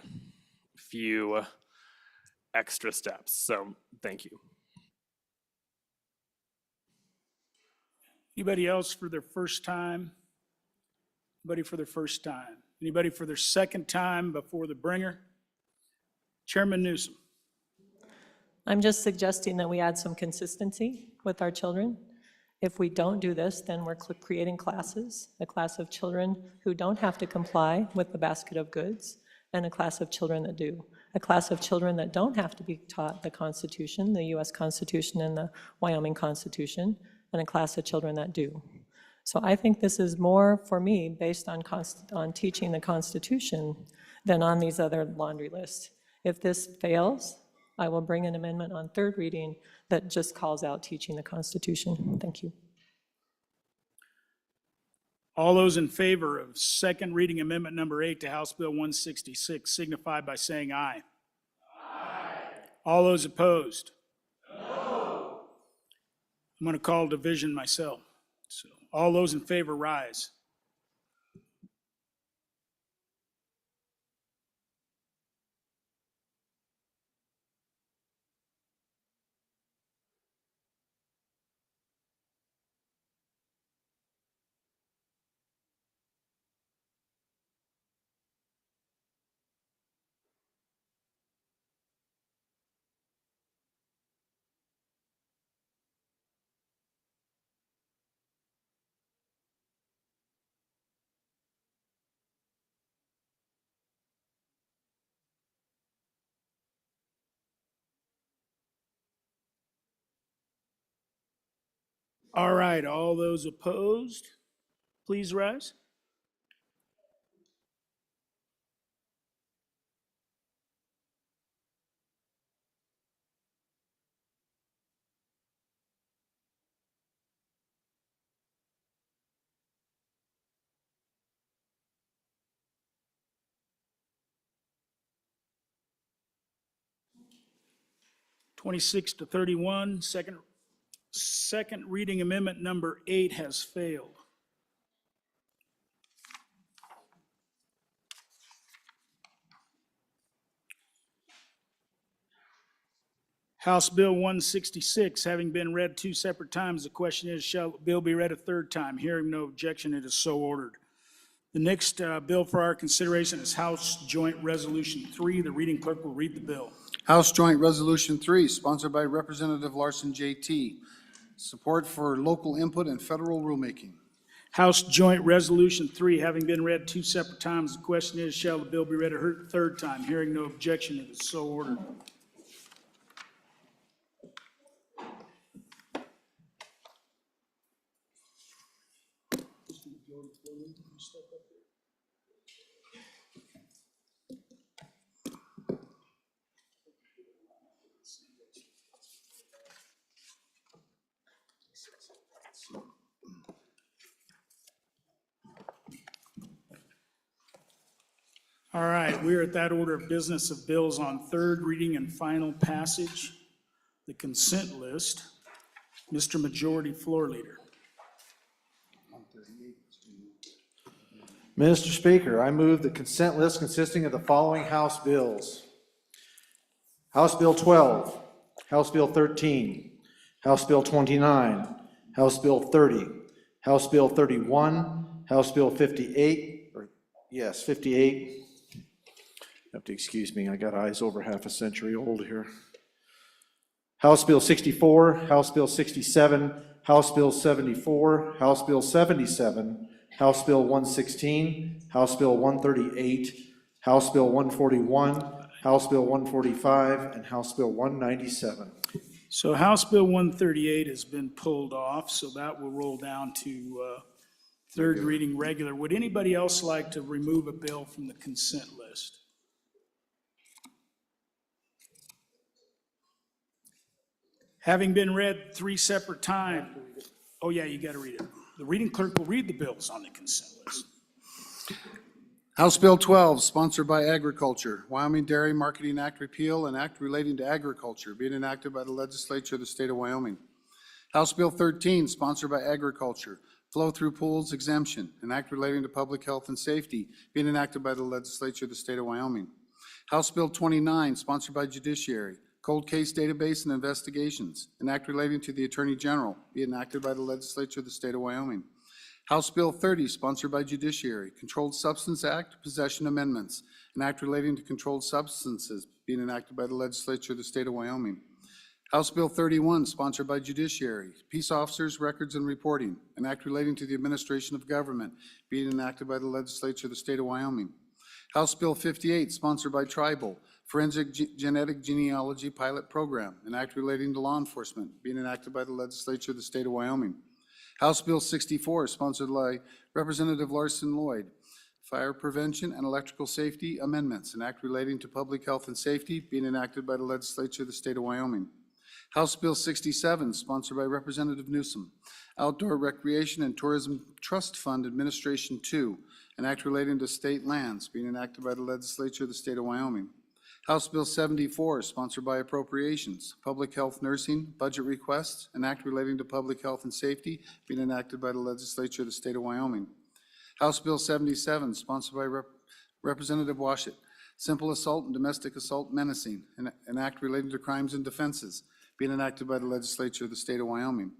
few extra steps. So thank you. Anybody else for their first time? Anybody for their first time? Anybody for their second time before the bringer? Chairman Newsom. I'm just suggesting that we add some consistency with our children. If we don't do this, then we're creating classes, a class of children who don't have to comply with the basket of goods, and a class of children that do. A class of children that don't have to be taught the Constitution, the US Constitution and the Wyoming Constitution, and a class of children that do. So I think this is more, for me, based on teaching the Constitution than on these other laundry lists. If this fails, I will bring an amendment on third reading that just calls out teaching the Constitution. Thank you. All those in favor of second reading amendment number 8 to House Bill 166 signify by saying aye. Aye. All those opposed? No. I'm going to call division myself. So all those in favor rise. All right, all those opposed, please rise. 26 to 31, second reading amendment number 8 has failed. House Bill 166, having been read 2 separate times, the question is, shall the bill be read a third time? Hearing no objection, it is so ordered. The next bill for our consideration is House Joint Resolution 3. The reading clerk will read the bill. House Joint Resolution 3, sponsored by Representative Larson JT. Support for local input and federal rulemaking. House Joint Resolution 3, having been read 2 separate times, the question is, shall the bill be read a third time? Hearing no objection, it is so ordered. All right, we're at that order of business of bills on third reading and final passage, the consent list. Mr. Majority Floor Leader. Mr. Speaker, I move the consent list consisting of the following House bills. House Bill 12, House Bill 13, House Bill 29, House Bill 30, House Bill 31, House Bill 58, 58. You have to excuse me, I got eyes over half a century old here. House Bill 64, House Bill 67, House Bill 74, House Bill 77, House Bill 116, House Bill 138, House Bill 141, House Bill 145, and House Bill 197. So House Bill 138 has been pulled off, so that will roll down to third reading regular. Would anybody else like to remove a bill from the consent list? Having been read 3 separate times, oh yeah, you got to read it. The reading clerk will read the bills on the consent list. House Bill 12, sponsored by Agriculture, Wyoming Dairy Marketing Act repeal and act relating to agriculture, being enacted by the legislature of the state of Wyoming. House Bill 13, sponsored by Agriculture, flow-through pools exemption, an act relating to public health and safety, being enacted by the legislature of the state of Wyoming. House Bill 29, sponsored by Judiciary, cold case database and investigations, an act relating to the Attorney General, be enacted by the legislature of the state of Wyoming. House Bill 30, sponsored by Judiciary, Controlled Substance Act, possession amendments, an act relating to controlled substances, being enacted by the legislature of the state of Wyoming. House Bill 31, sponsored by Judiciary, Peace Officers, Records and Reporting, an act relating to the administration of government, being enacted by the legislature of the state of Wyoming. House Bill 58, sponsored by Tribal, Forensic Genetic Genealogy Pilot Program, an act relating to law enforcement, being enacted by the legislature of the state of Wyoming. House Bill 64, sponsored by Representative Larson Lloyd, Fire Prevention and Electrical Safety Amendments, an act relating to public health and safety, being enacted by the legislature of the state of Wyoming. House Bill 67, sponsored by Representative Newsom, Outdoor Recreation and Tourism Trust Fund Administration 2, an act relating to state lands, being enacted by the legislature of the state of Wyoming. House Bill 74, sponsored by Appropriations, Public Health Nursing, Budget Requests, an act relating to public health and safety, being enacted by the legislature of the state of Wyoming. House Bill 77, sponsored by Representative Washit, Simple Assault and Domestic Assault Menacing, an act relating to crimes and defenses, being enacted by the legislature of the state of Wyoming.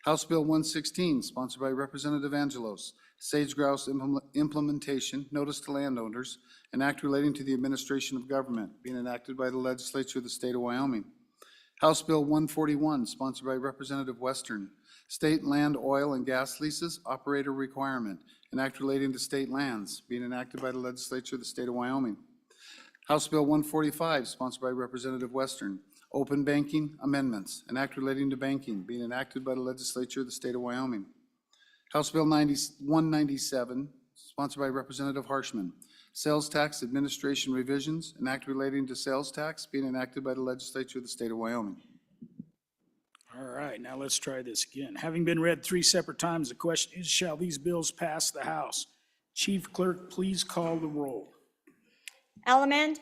House Bill 116, sponsored by Representative Angelos, Sage Grouse Implementation, Notice to Landowners, an act relating to the administration of government, being enacted by the legislature of the state of Wyoming. House Bill 141, sponsored by Representative Western, State Land, Oil, and Gas Leases, Operator Requirement, an act relating to state lands, being enacted by the legislature of the state of Wyoming. House Bill 145, sponsored by Representative Western, Open Banking Amendments, an act relating to banking, being enacted by the legislature of the state of Wyoming. House Bill 197, sponsored by Representative Harshman, Sales Tax Administration Revisions, an act relating to sales tax, being enacted by the legislature of the state of Wyoming. All right, now let's try this again. Having been read 3 separate times, the question is, shall these bills pass the House? Chief Clerk, please call the roll. Allemand.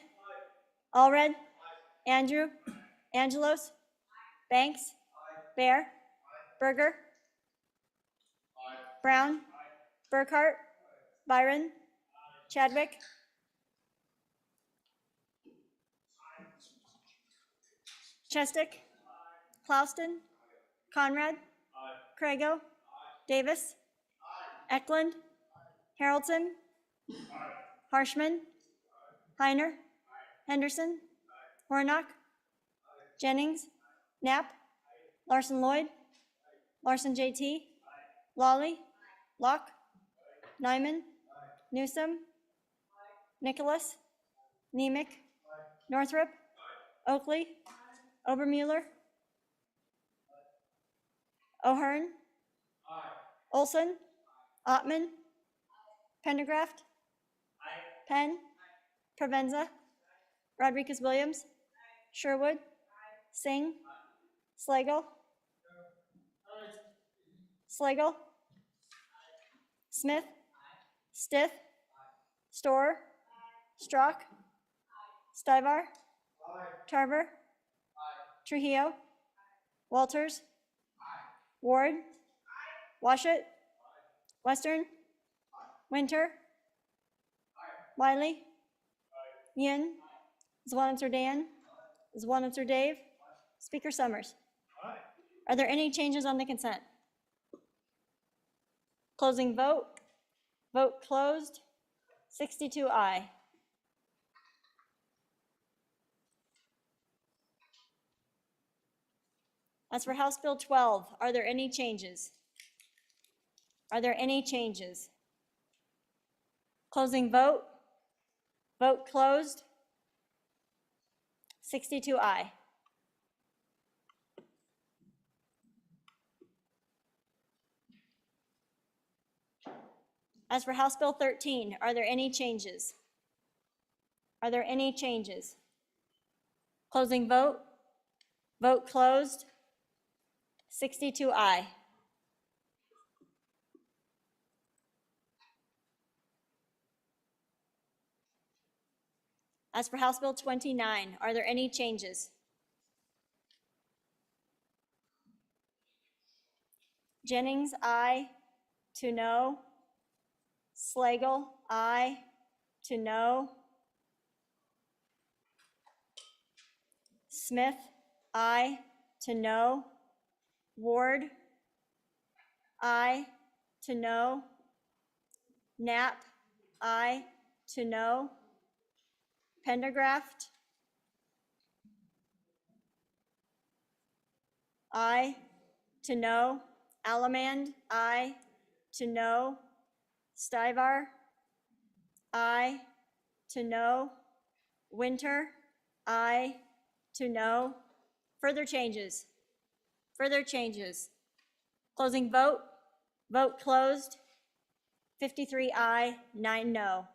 Allred. Andrew. Angelos. Banks. Bear. Berger. Brown. Burkhart. Byron. Chadwick. Chestick. Clauston. Conrad. Crago. Davis. Eklund. Haroldson. Harshman. Heiner. Henderson. Hornock. Jennings. Knapp. Larson Lloyd. Larson JT. Lawley. Locke. Nyman. Newsom. Nicholas. Nemec. Northrop. Oakley. Obermuller. O'Hearn. Olson. Ottman. Pendergraft. Penn. Provenza. Rodriguez Williams. Sherwood. Singh. Slagle. Slagle. Smith. Stith. Storer. Strock. Stivar. Tarver. Trujillo. Walters. Ward. Washut. Western. Winter. Wiley. Yin. Zwanitzer Dan. Zwanitzer Dave. Speaker Summers. Are there any changes on the consent? Closing vote. Vote closed. 62 aye. As for House Bill 12, are there any changes? Are there any changes? Closing vote. Vote closed. 62 aye. As for House Bill 13, are there any changes? Are there any changes? Closing vote. Vote closed. 62 aye. As for House Bill 29, are there any changes? Jennings, aye. To no. Slagle, aye. To no. Smith, aye. To no. Ward, aye. To no. Knapp, aye. To no. Pendergraft, aye. To no. Allemand, aye. To no. Stivar, aye. To no. Winter, aye. To no. Further changes. Further changes. Closing vote. Vote closed. 53 aye, 9 no.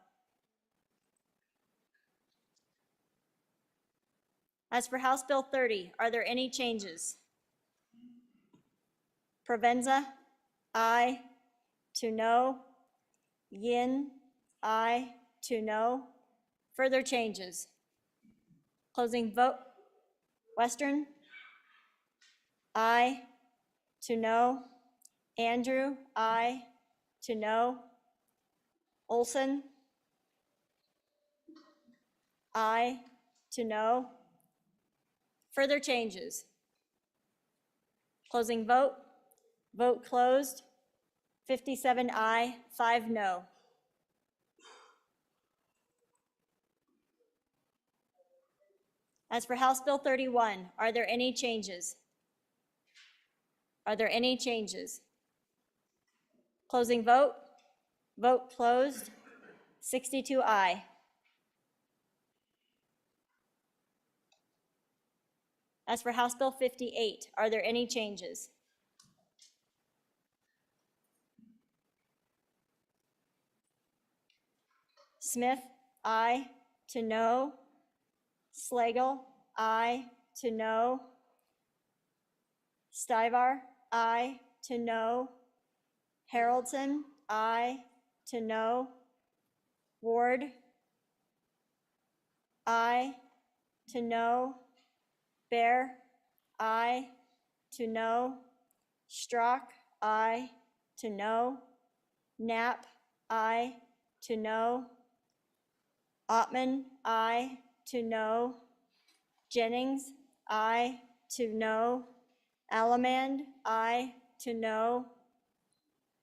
As for House Bill 30, are there any changes? Provenza, aye. To no. Yin, aye. To no. Further changes. Closing vote. Western, aye. To no. Andrew, aye. To no. Olson, aye. To no. Further changes. Closing vote. Vote closed. 57 aye, 5 no. As for House Bill 31, are there any changes? Are there any changes? Closing vote. Vote closed. 62 aye. As for House Bill 58, are there any changes? Smith, aye. To no. Slagle, aye. To no. Stivar, aye. To no. Haroldson, aye. To no. Ward, aye. To no. Bear, aye. to no. Strock, aye, to no. Knapp, aye, to no. Ottman, aye, to no. Jennings, aye, to no. Allemand, aye, to no.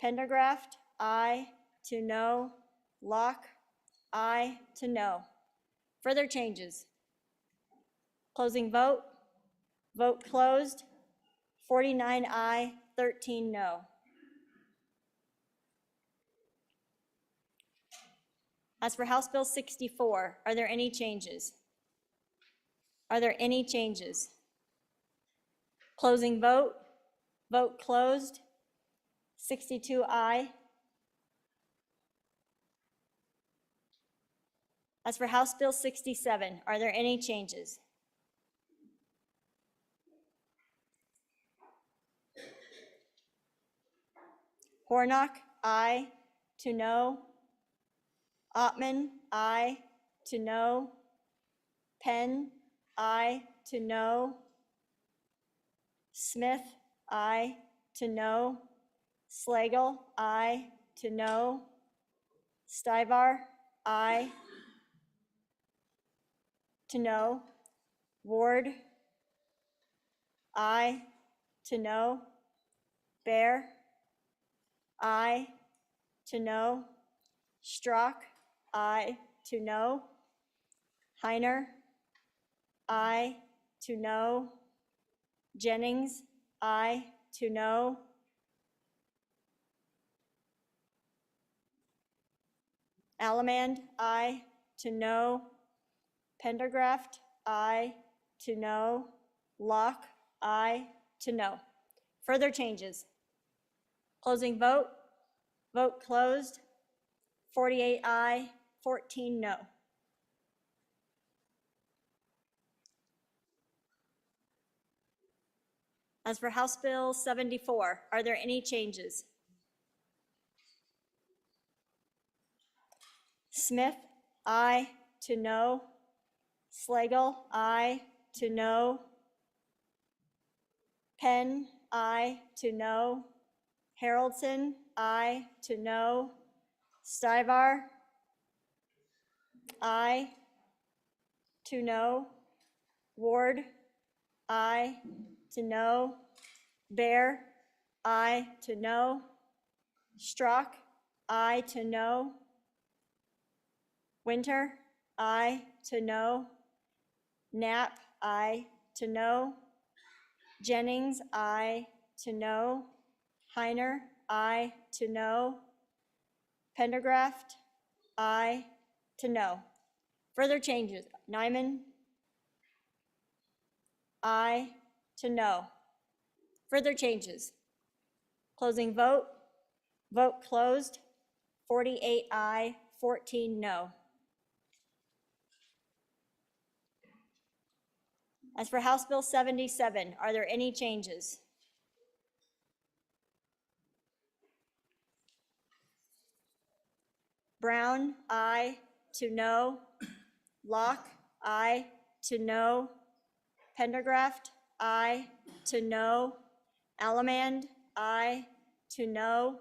Pendergraft, aye, to no. Locke, aye, to no. Further changes? Closing vote. Vote closed. 49 aye, 13 no. As for House Bill 64, are there any changes? Are there any changes? Closing vote. Vote closed. 62 aye. As for House Bill 67, are there any changes? Hornock, aye, to no. Ottman, aye, to no. Penn, aye, to no. Smith, aye, to no. Slagle, aye, to no. Stivar, aye, to no. Ward, aye, to no. Bear, aye, to no. Strock, aye, to no. Heiner, aye, to no. Jennings, aye, to no. Allemand, aye, to no. Pendergraft, aye, to no. Locke, aye, to no. Further changes? Closing vote. Vote closed. 48 aye, 14 no. As for House Bill 74, are there any changes? Smith, aye, to no. Slagle, aye, to no. Penn, aye, to no. Haroldson, aye, to no. Stivar, aye, to no. Ward, aye, to no. Bear, aye, to no. Strock, aye, to no. Winter, aye, to no. Knapp, aye, to no. Jennings, aye, to no. Heiner, aye, to no. Pendergraft, aye, to no. Further changes? Nyman, aye, to no. Further changes? Closing vote. Vote closed. 48 aye, 14 no. As for House Bill 77, are there any changes? Brown, aye, to no. Locke, aye, to no. Pendergraft, aye, to no. Allemand, aye, to no.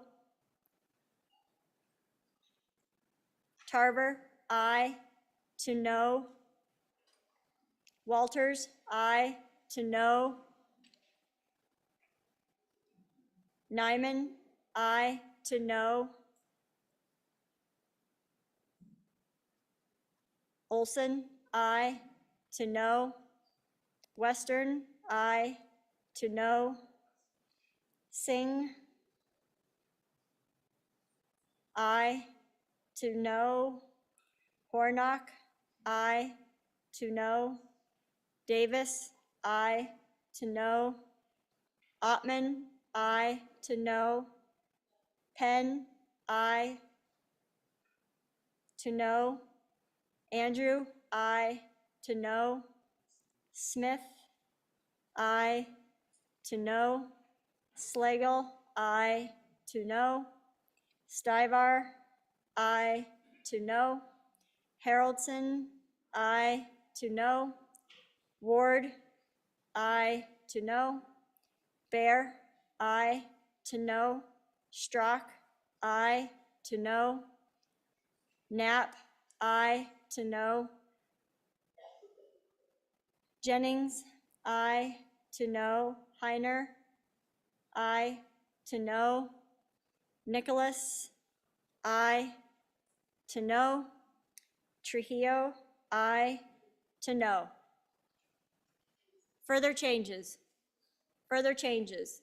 Tarver, aye, to no. Walters, aye, to no. Nyman, aye, to no. Olson, aye, to no. Western, aye, to no. Singh, aye, to no. Hornock, aye, to no. Davis, aye, to no. Ottman, aye, to no. Penn, aye, to no. Andrew, aye, to no. Smith, aye, to no. Slagle, aye, to no. Stivar, aye, to no. Haroldson, aye, to no. Ward, aye, to no. Bear, aye. To no. Strock, aye. To no. Knapp, aye. To no. Jennings, aye. To no. Heiner, aye. To no. Nicholas, aye. To no. Trujillo, aye. To no. Further changes? Further changes?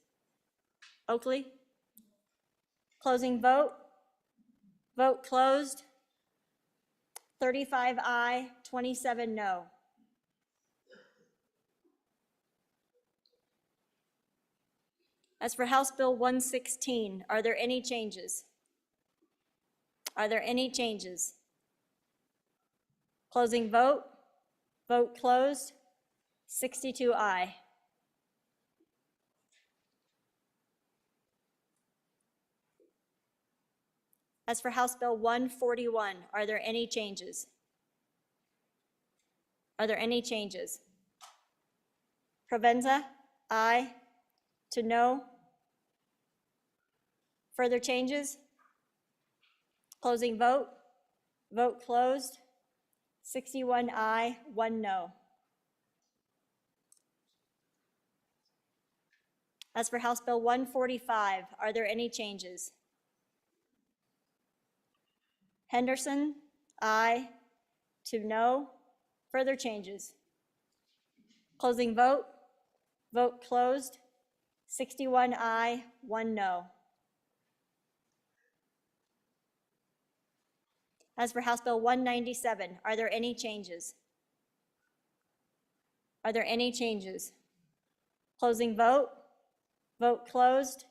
Oakley? Closing vote? Vote closed. 35 aye, 27 no. As for House Bill 116, are there any changes? Are there any changes? Closing vote? Vote closed. 62 aye. As for House Bill 141, are there any changes? Are there any changes? Provenza, aye. To no. Further changes? Closing vote. Vote closed. 61 aye, 1 no. As for House Bill 145, are there any changes? Henderson, aye. To no. Further changes? Closing vote. Vote closed. 61 aye, 1 no. As for House Bill 197, are there any changes? Are there any changes? Closing vote. Vote closed.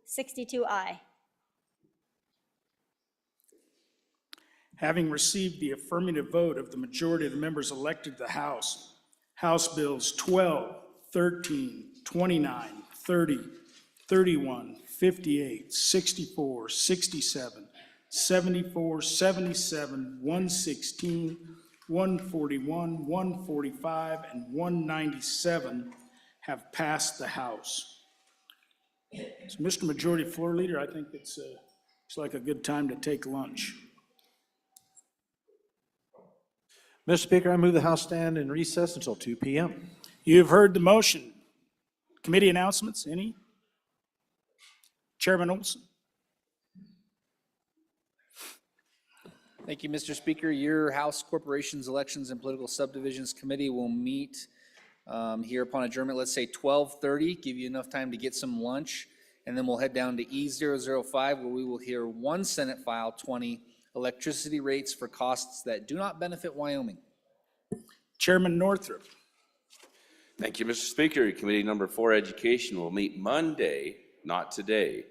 62 aye. Having received the affirmative vote of the majority of the members elected to the House, House Bills 12, 13, 29, 30, 31, 58, 64, 67, 74, 77, 116, 141, 145, and 197 have passed the House. So, Mr. Majority Floor Leader, I think it's like a good time to take lunch. Mr. Speaker, I move the House stand in recess until 2 p.m. You have heard the motion. Committee announcements, any? Chairman Olson. Thank you, Mr. Speaker. Your House Corporations, Elections, and Political Subdivisions Committee will meet here upon adjournment, let's say 12:30, give you enough time to get some lunch, and then we'll head down to E005 where we will hear one Senate File 20, electricity rates for costs that do not benefit Wyoming. Chairman Northrup. Thank you, Mr. Speaker. Committee number 4, Education, will meet Monday, not today,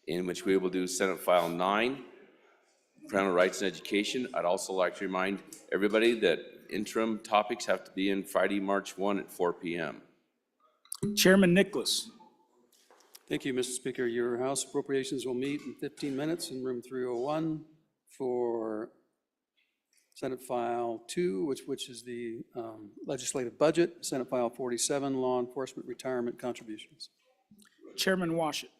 in which we will do Senate File 9, Parental Rights in Education. I'd also like to remind everybody that interim topics have to be in Friday, March 1 at 4 p.m. Chairman Nicholas. Thank you, Mr. Speaker. Your House Appropriations will meet in 15 minutes in room 301 for Senate File 2, which is the legislative budget, Senate File 47, law enforcement retirement contributions. Chairman Washit.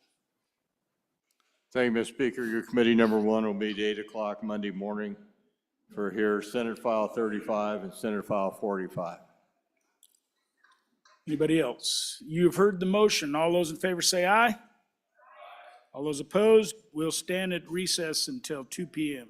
Thank you, Mr. Speaker. Your committee number 1 will meet 8 o'clock Monday morning for here Senate File 35 and Senate File 45. Anybody else? You have heard the motion. All those in favor say aye. All those opposed, we'll stand at recess until 2 p.m.